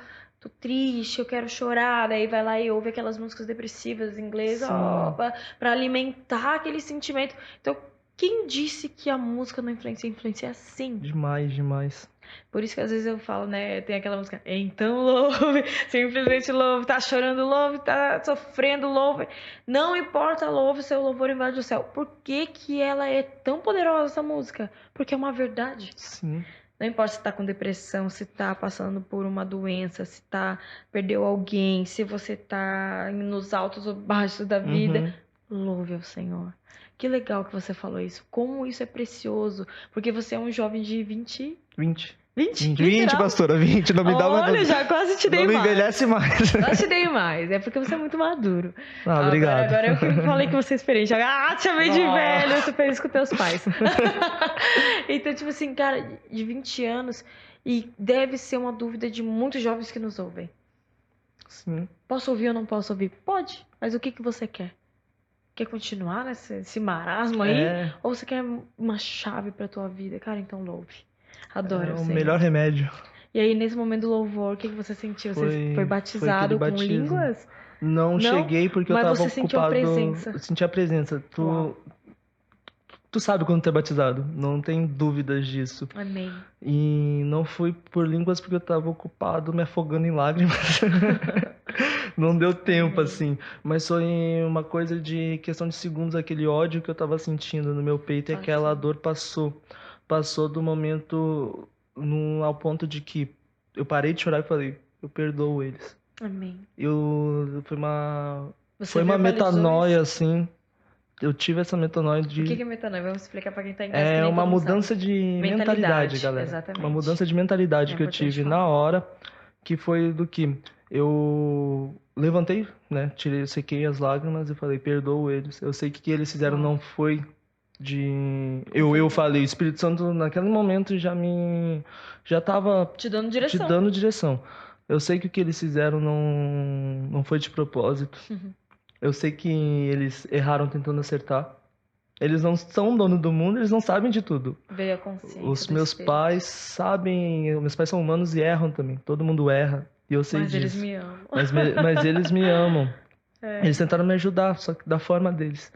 triste, eu quero chorar, daí vai lá e ouve aquelas músicas depressivas em inglês, Sim. ó, pra alimentar aquele sentimento. Então, quem disse que a música não influencia? Influencia sim. Demais, demais. Por isso que às vezes eu falo, né, tem aquela música, então louve, simplesmente louve, tá chorando louve, tá sofrendo louve. Não importa louve, seu louvor invade o céu. Por que que ela é tão poderosa, essa música? Porque é uma verdade. Sim. Não importa se tá com depressão, se tá passando por uma doença, se tá perdeu alguém, se você tá nos altos ou baixos da vida, louve ao Senhor. Que legal que você falou isso. Como isso é precioso, porque você é um jovem de 20 20, literal? pastora, 20, não me dá mais. Olha, já quase te dei Não me mais. envelhece mais. Quase te dei mais. É porque você é muito maduro. Obrigado. Agora eu que falei que você é experiente. Te chamei de velho, eu tô feliz com teus pais. Então, tipo assim, cara, de 20 anos, e deve ser uma dúvida de muitos jovens que nos ouvem. Sim. Posso ouvir ou não posso ouvir? Pode, mas o que você quer? Quer continuar nesse marasmo aí? Ou você quer uma chave pra tua vida? Cara, então louve. Adoro É o Senhor. melhor remédio. E aí, nesse momento do louvor, o que você sentiu? Você foi batizado aquele com batismo. línguas? Não cheguei porque eu mas tava você sentiu a ocupado. presença. Eu senti a presença. Tu sabe quando tu é batizado, não tem dúvidas disso. Amém. E não fui por línguas porque eu tava ocupado me afogando em lágrimas. Não deu tempo, assim. Mas foi uma coisa de questão de segundos, aquele ódio que eu tava sentindo no meu peito e aquela dor passou. Passou do momento ao ponto de que eu parei de chorar e falei, eu perdoo eles. Amém. Foi uma metanoia, assim. Eu tive essa metanoia de... O que é metanoia? Vamos explicar pra quem tá em casa. É uma mudança de mentalidade, galera. Exatamente. Uma mudança de mentalidade que eu tive na hora, que foi do que eu levantei, né? Sequei as lágrimas e falei, perdoo eles. Eu sei que o que eles fizeram não foi de... Eu falei, o Espírito Santo naquele momento já tava te dando direção. Eu sei que o que eles fizeram não foi de propósito. Eu sei que eles erraram tentando acertar. Eles não são dono do mundo, eles não sabem de tudo. Veio a consciência. Os meus pais sabem, meus pais são humanos e erram também. Todo mundo erra. E eu sei disso. Eles me amam. Mas eles me amam. Eles tentaram me ajudar, só que da forma deles.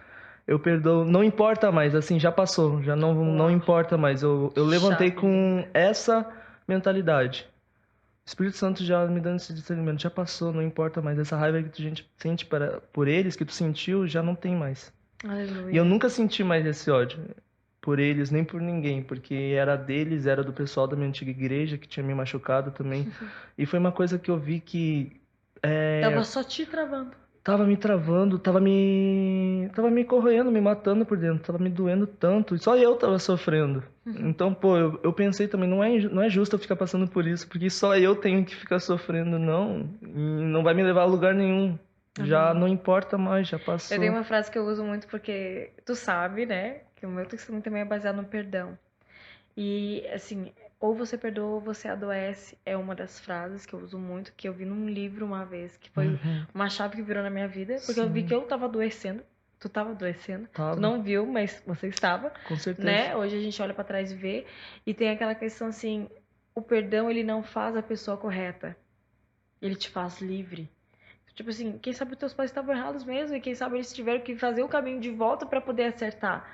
Eu perdoo, não importa mais, assim, já passou, já não importa mais. Eu levantei com essa mentalidade. O Espírito Santo já me dando esse discernimento, já passou, não importa mais. Essa raiva que a gente sente por eles, que tu sentiu, já não tem mais. Aleluia. E eu nunca senti mais esse ódio por eles, nem por ninguém, porque era deles, era do pessoal da minha antiga igreja que tinha me machucado também. E foi uma coisa que eu vi que Tava só te travando. tava me travando, tava me corroendo, me matando por dentro, tava me doendo tanto, e só eu tava sofrendo. Então, pô, eu pensei também, não é justo eu ficar passando por isso, porque só eu tenho que ficar sofrendo, não, e não vai me levar a lugar nenhum. Já Amém. não importa mais, já Eu tenho passou. uma frase que eu uso muito porque tu sabe, né? Que o meu testemunho também é baseado no perdão. E, assim, ou você perdoa ou você adoece é uma das frases que eu uso muito, que eu vi num livro uma vez, que foi Uhum. uma chave que virou na minha vida, porque eu vi que Sim, eu tava adoecendo, tu tava adoecendo, tu tava, não viu, mas você estava, com certeza. né? Hoje a gente olha pra trás e vê, e tem aquela questão assim, o perdão ele não faz a pessoa correta, ele te faz livre. Tipo assim, quem sabe os teus pais estavam errados mesmo, e quem sabe eles tiveram que fazer o caminho de volta pra poder acertar.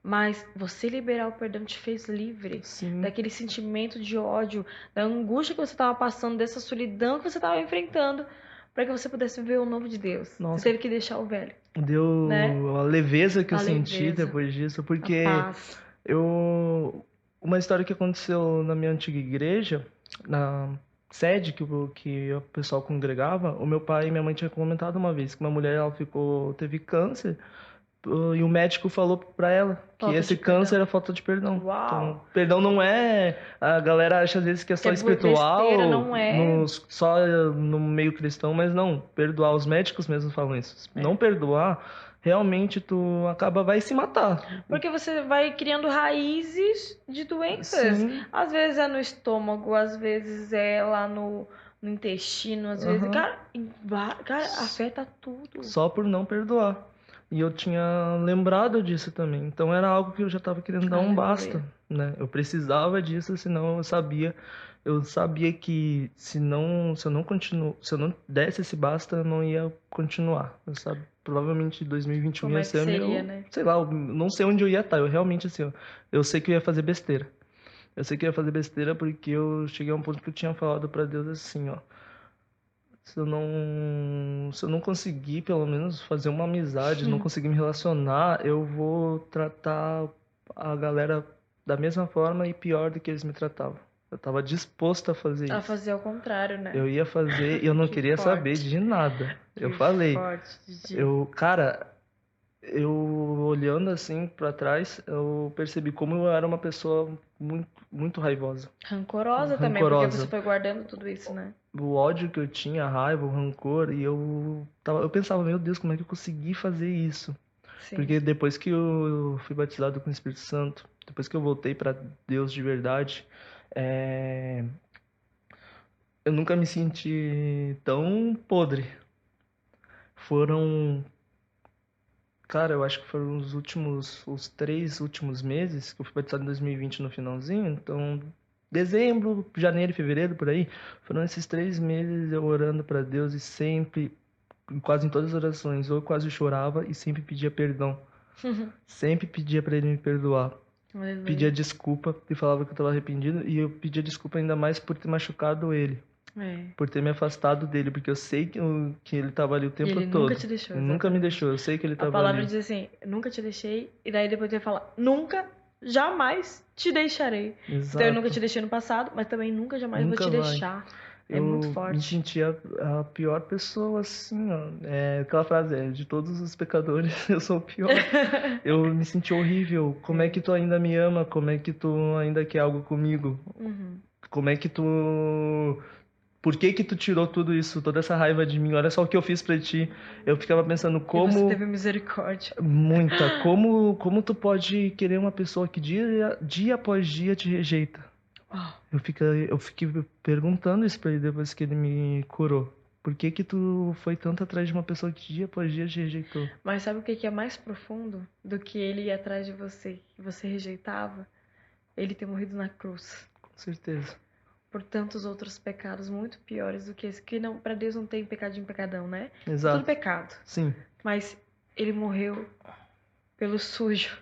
Mas você liberar o perdão te fez livre Sim, daquele sentimento de ódio, da angústia que você estava passando, dessa solidão que você estava enfrentando, para que você pudesse ver o novo de Deus. Você nossa, teve que deixar o velho, né? deu a leveza que eu A senti leveza, depois disso, a porque paz. eu uma história que aconteceu na minha antiga igreja, na sede que o pessoal congregava, o meu pai e minha mãe tinham comentado uma vez que uma mulher ela teve câncer, e o médico falou pra ela que Falta esse de câncer perdão. era falta de perdão. Então, Uau! perdão não é, a galera acha às vezes que é Que só é besteira, espiritual, não é? só no meio cristão, mas não, perdoar, os médicos mesmo falam isso. É. Não perdoar, realmente vai se matar. Porque você vai criando raízes de doenças. Sim, Às vezes é no estômago, às vezes é lá no intestino, às vezes. aham. Cara, afeta tudo. Só por não perdoar. E eu tinha lembrado disso também. Então era algo que eu já estava querendo dar um basta, Aleluia. né? Eu precisava disso, senão eu sabia que se eu não desse esse basta, eu não ia continuar. Eu sabe, provavelmente 2021 Como ia é que ser o seria, meu, né? sei lá, eu não sei onde eu ia estar. Eu realmente assim, eu sei que eu ia fazer besteira. Eu sei que eu ia fazer besteira porque eu cheguei a um ponto que eu tinha falado para Deus assim, ó, se eu não conseguir, pelo menos, fazer uma amizade, não conseguir me relacionar, eu vou tratar a galera da mesma forma e pior do que eles me tratavam. Eu estava disposto a fazer A isso. fazer ao contrário, né? Eu ia fazer e eu não Que queria saber forte. de nada. Eu Que falei, forte, Didi. cara, eu olhando assim para trás, eu percebi como eu era uma pessoa muito, muito raivosa, Rancorosa também, porque você rancorosa. foi guardando tudo isso, né? O ódio que eu tinha, a raiva, o rancor, e eu pensava, meu Deus, como é que eu consegui fazer isso? Sim. Porque depois que eu fui batizado com o Espírito Santo, depois que eu voltei para Deus de verdade, é, eu nunca me senti tão podre. Foram, cara, eu acho que foram os 3 últimos meses, que eu fui batizado em 2020 no finalzinho, então dezembro, janeiro e fevereiro, por aí, foram esses 3 meses eu orando para Deus e sempre, quase em todas as orações, ou eu quase chorava e sempre pedia perdão. Sempre pedia para ele me perdoar. Pedia Aleluia. desculpa e falava que eu estava arrependido e eu pedia desculpa ainda mais por ter machucado ele, É. por ter me afastado dele, porque eu sei que ele estava ali o E tempo ele nunca todo. te deixou, Ele nunca me exatamente. deixou, eu sei que ele A estava palavra ali. diz assim: nunca te deixei, e daí depois ele vai falar: nunca, jamais te deixarei. Então eu nunca Exato. te deixei no passado, mas também nunca, jamais vou Nunca te vai. deixar. É muito Eu me forte. sentia a pior pessoa, assim, ó. Aquela frase, de todos os pecadores, eu sou o pior. Eu me senti horrível. Como é É. que tu ainda me ama? Como é que tu ainda quer algo comigo? Uhum. Como é que tu. Por que que tu tirou tudo isso, toda essa raiva de mim? Olha só o que eu fiz pra ti. Eu ficava pensando E você como. teve misericórdia. Muita. Como tu pode querer uma pessoa que dia após dia te rejeita? Uau. Eu fiquei perguntando isso pra ele depois que ele me curou. Por que que tu foi tanto atrás de uma pessoa que dia após dia te rejeitou? Mas sabe o que é mais profundo do que ele ir atrás de você, que você rejeitava? Ele ter morrido na cruz. Com certeza. Por tantos outros pecados muito piores do que esse. Que não, para Deus não tem pecadinho, pecadão, né? É tudo Exato. pecado. Sim. Mas ele morreu pelo sujo,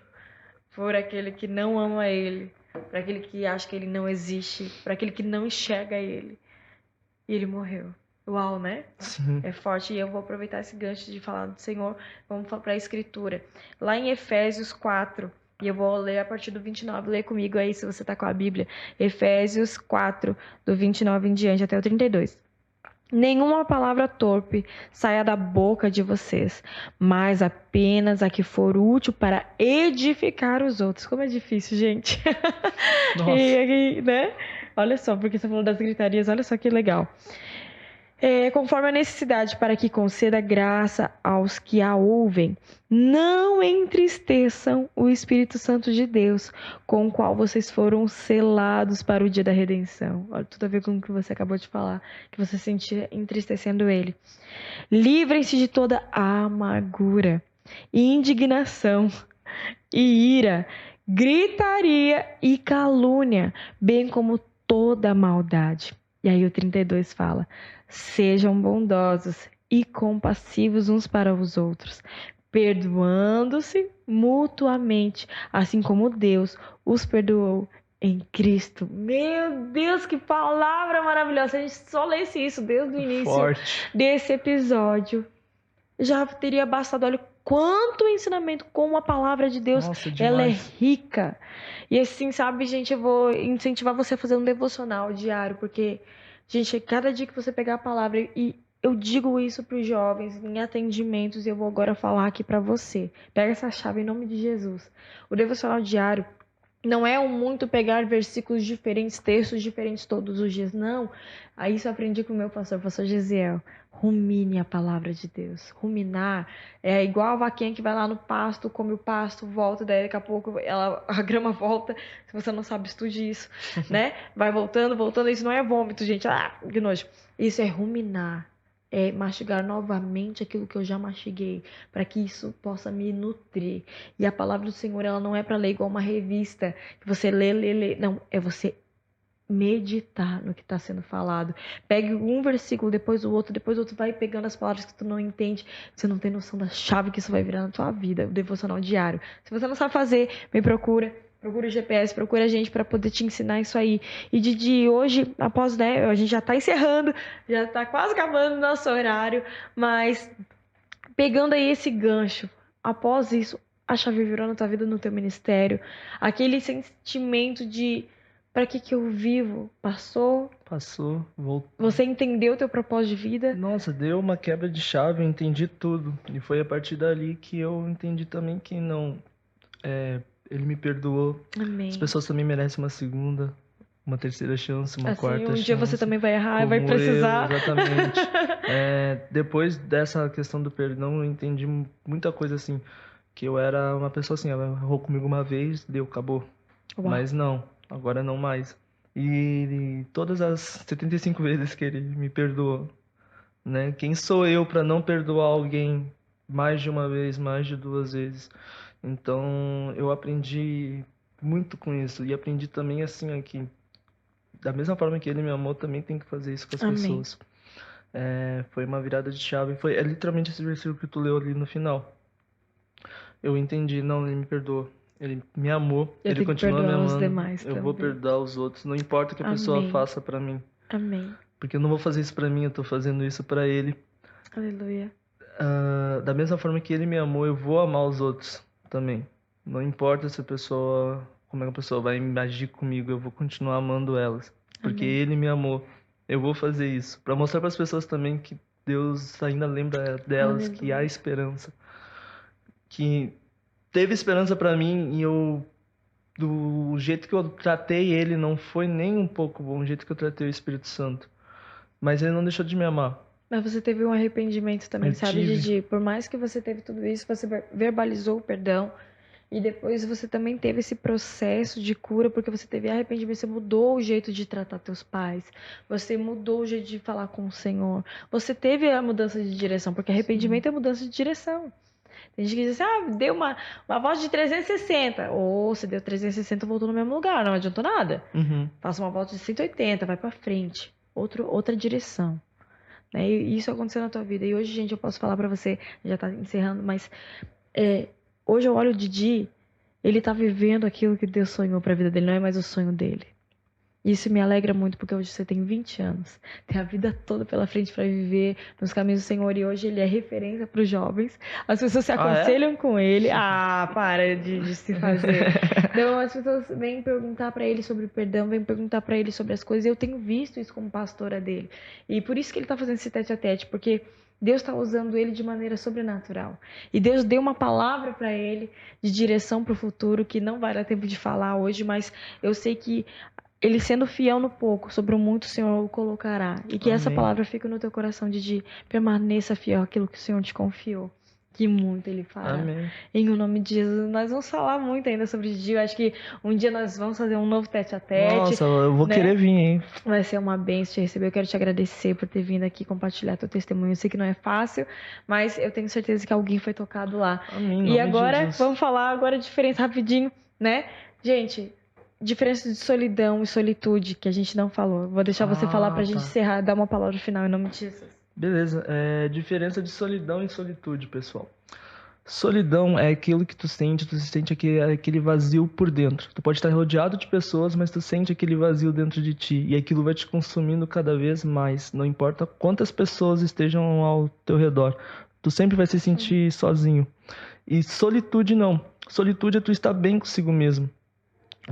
por aquele que não ama ele, por aquele que acha que ele não existe, por aquele que não enxerga ele. E ele morreu. Uau, né? Sim. É forte. E eu vou aproveitar esse gancho de falar do Senhor. Vamos para a Escritura. Lá em Efésios 4, e eu vou ler a partir do 29. Lê comigo aí, se você tá com a Bíblia. Efésios 4, do 29 em diante até o 32. Nenhuma palavra torpe saia da boca de vocês, mas apenas a que for útil para edificar os outros. Como é difícil, gente. Nossa. Né? Olha só, porque você falou das gritarias, olha só que legal. Conforme a necessidade, para que conceda graça aos que a ouvem. Não entristeçam o Espírito Santo de Deus, com o qual vocês foram selados para o dia da redenção. Olha, tudo a ver com o que você acabou de falar, que você sentia entristecendo ele. Livrem-se de toda amargura, indignação e ira, gritaria e calúnia, bem como toda maldade. E aí o 32 fala: sejam bondosos e compassivos uns para os outros, perdoando-se mutuamente, assim como Deus os perdoou em Cristo. Meu Deus, que palavra maravilhosa! Se a gente só lesse isso desde o início Forte. desse episódio, já teria bastado. Olha quanto ensinamento, como a palavra de Deus, Nossa, ela é demais. rica. E assim, sabe, gente, eu vou incentivar você a fazer um devocional diário, porque, gente, cada dia que você pegar a palavra, e eu digo isso para os jovens em atendimentos, e eu vou agora falar aqui para você. Pega essa chave em nome de Jesus. O devocional diário não é muito pegar versículos diferentes, textos diferentes todos os dias. Não. Aí isso eu aprendi com o meu pastor Gesiel. Rumine a palavra de Deus. Ruminar é igual a vaquinha que vai lá no pasto, come o pasto, volta, daí daqui a pouco a grama volta. Se você não sabe, estude isso, né? Vai voltando, voltando. Isso não é vômito, gente. Ah, que nojo. Isso é ruminar. É mastigar novamente aquilo que eu já mastiguei, para que isso possa me nutrir. E a palavra do Senhor, ela não é para ler igual uma revista, que você lê. Não, é você meditar no que está sendo falado. Pegue um versículo, depois o outro, vai pegando as palavras que tu não entende, você não tem noção da chave que isso vai virar na tua vida, o devocional diário. Se você não sabe fazer, me procura. Procura o GPS, procura a gente para poder te ensinar isso aí. E de hoje, após, né, a gente já tá encerrando, já tá quase acabando o nosso horário, mas pegando aí esse gancho, após isso, a chave virou na tua vida, no teu ministério, aquele sentimento de para que eu vivo passou, Passou, voltou. você entendeu o teu propósito de vida. Nossa, deu uma quebra de chave, eu entendi tudo. E foi a partir dali que eu entendi também que não. Ele me perdoou. As Amém. pessoas também merecem uma segunda, uma terceira chance, uma Assim, quarta um chance. dia você também vai errar, vai como precisar. eu, exatamente. Depois dessa questão do perdão, eu entendi muita coisa assim. Que eu era uma pessoa assim, ela errou comigo uma vez, deu, acabou. Uau. Mas não, agora não mais. E todas as 75 vezes que ele me perdoou, né? Quem sou eu para não perdoar alguém mais de uma vez, mais de duas vezes? Então, eu aprendi muito com isso e aprendi também assim aqui, da mesma forma que ele me amou, também tem que fazer isso com as Amém. pessoas. Foi uma virada de chave, é literalmente esse versículo que tu leu ali no final. Eu entendi, não, ele me perdoou. Ele me amou, Eu ele tenho que continua me perdoar os amando. demais Eu vou também. perdoar os outros, não importa o que a pessoa Amém. faça pra mim. Amém. Porque eu não vou fazer isso pra mim, eu tô fazendo isso pra ele. Aleluia. Da mesma forma que ele me amou, eu vou amar os outros também. Não importa se a pessoa, como é que a pessoa vai agir comigo, eu vou continuar amando elas. Porque Amém. ele me amou. Eu vou fazer isso pra mostrar pras pessoas também que Deus ainda lembra delas, que há Aleluia. esperança. Que teve esperança pra mim e do jeito que eu tratei ele não foi nem um pouco bom, o jeito que eu tratei o Espírito Santo. Mas ele não deixou de me amar. Mas você teve um arrependimento também, Eu sabe, tive. Didi? Por mais que você teve tudo isso, você verbalizou o perdão. E depois você também teve esse processo de cura, porque você teve arrependimento, você mudou o jeito de tratar teus pais, você mudou o jeito de falar com o Senhor, você teve a mudança de direção, porque arrependimento é mudança de direção. Tem gente que diz assim, deu uma volta de 360, ou você deu 360 e voltou no mesmo lugar, não adiantou nada. Uhum. Faça uma volta de 180, vai pra frente, outra direção. Né? E isso aconteceu na tua vida. E hoje, gente, eu posso falar pra você, já tá encerrando, mas hoje eu olho o Didi, ele tá vivendo aquilo que Deus sonhou pra vida dele, não é mais o sonho dele. Isso me alegra muito, porque hoje você tem 20 anos, tem a vida toda pela frente para viver nos caminhos do Senhor, e hoje ele é referência para os jovens. As pessoas se Ah, é? aconselham com ele. Ah, para de se fazer. Então, as pessoas vêm perguntar para ele sobre o perdão, vêm perguntar para ele sobre as coisas. Eu tenho visto isso como pastora dele. E por isso que ele está fazendo esse tete a tete, porque Deus está usando ele de maneira sobrenatural. E Deus deu uma palavra para ele de direção para o futuro, que não vai dar tempo de falar hoje, mas eu sei que ele sendo fiel no pouco, sobre o muito o Senhor o colocará. E que essa Amém. palavra fique no teu coração de permaneça fiel àquilo que o Senhor te confiou. Que muito ele fará. Amém. Em o nome de Jesus, nós vamos falar muito ainda sobre Gil. Acho que um dia nós vamos fazer um novo tete a tete. Nossa, eu vou né? querer vir, hein? Vai ser uma bênção te receber. Eu quero te agradecer por ter vindo aqui compartilhar teu testemunho. Eu sei que não é fácil, mas eu tenho certeza que alguém foi tocado lá. Amém, em E nome de agora, Jesus. vamos falar agora a diferença rapidinho, né? Gente, diferença de solidão e solitude, que a gente não falou. Vou deixar você falar pra gente Tá. encerrar, dar uma palavra final em nome de Jesus. Beleza, diferença de solidão e solitude, pessoal. Solidão é aquilo que tu se sente aquele vazio por dentro. Tu pode estar rodeado de pessoas, mas tu sente aquele vazio dentro de ti. E aquilo vai te consumindo cada vez mais. Não importa quantas pessoas estejam ao teu redor. Tu sempre vai se sentir sozinho. E solitude não. Solitude é tu estar bem consigo mesmo.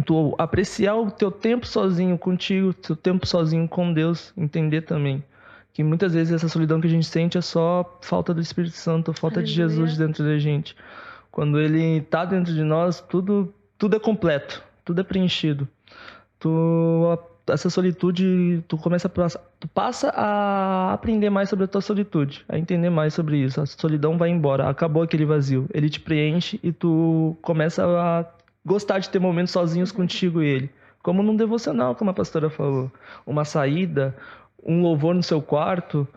Tu apreciar o teu tempo sozinho contigo, teu tempo sozinho com Deus, entender também que muitas vezes essa solidão que a gente sente é só falta do Espírito Santo, falta de Aleluia. Jesus dentro da gente. Quando ele tá dentro de nós, tudo é completo, tudo é preenchido. Essa solitude, tu passa a aprender mais sobre a tua solitude, a entender mais sobre isso. A solidão vai embora, acabou aquele vazio, ele te preenche e tu começa a gostar de ter momentos sozinhos contigo e ele. Como num devocional, como a pastora falou. Uma saída, um louvor no seu quarto.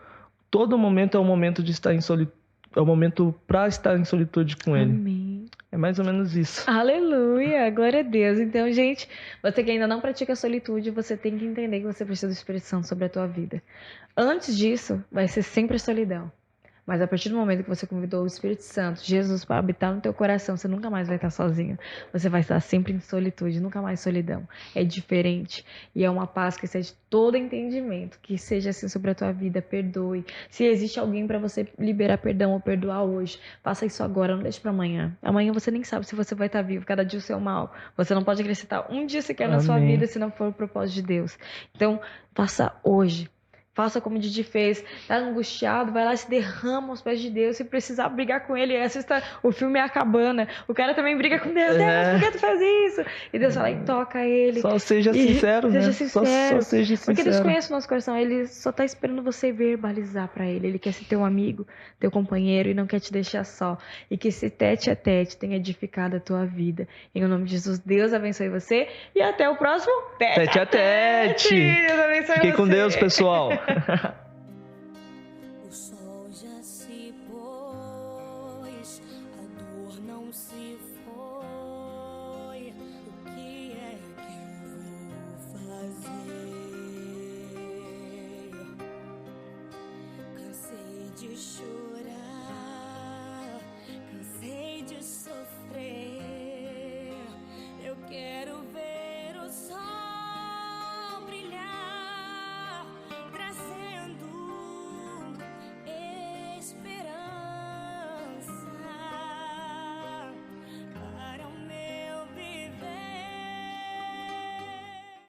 Todo momento é um momento de estar em solitude. É um momento para estar em solitude com ele. Amém. É mais ou menos isso. Aleluia, glória a Deus. Então, gente, você que ainda não pratica a solitude, você tem que entender que você precisa do Espírito Santo sobre a tua vida. Antes disso, vai ser sempre solidão. Mas a partir do momento que você convidou o Espírito Santo, Jesus, para habitar no teu coração, você nunca mais vai estar sozinho. Você vai estar sempre em solitude, nunca mais solidão. É diferente. E é uma paz que excede todo entendimento. Que seja assim sobre a tua vida. Perdoe. Se existe alguém para você liberar perdão ou perdoar hoje, faça isso agora, não deixe para amanhã. Amanhã você nem sabe se você vai estar vivo. Cada dia o seu mal. Você não pode acrescentar um dia sequer na sua vida se não for o propósito de Deus. Então, faça hoje. Faça como Didi fez, tá angustiado, vai lá e se derrama aos pés de Deus. Se precisar brigar com ele, assista o filme A Cabana. O cara também briga com Deus. Deus, por que tu faz isso? E Deus vai lá e toca ele. Só seja sincero, né? Seja sincero. Só seja sincero. Porque Deus conhece o nosso coração. Ele só tá esperando você verbalizar pra ele. Ele quer ser teu amigo, teu companheiro e não quer te deixar só. E que esse tete a tete tenha edificado a tua vida. Em nome de Jesus, Deus abençoe você. E até o próximo Tete a tete. Deus abençoe Fiquem você. com Deus, pessoal. O sol já se pôs, a dor não se foi. O que é que eu vou fazer? Cansei de chorar.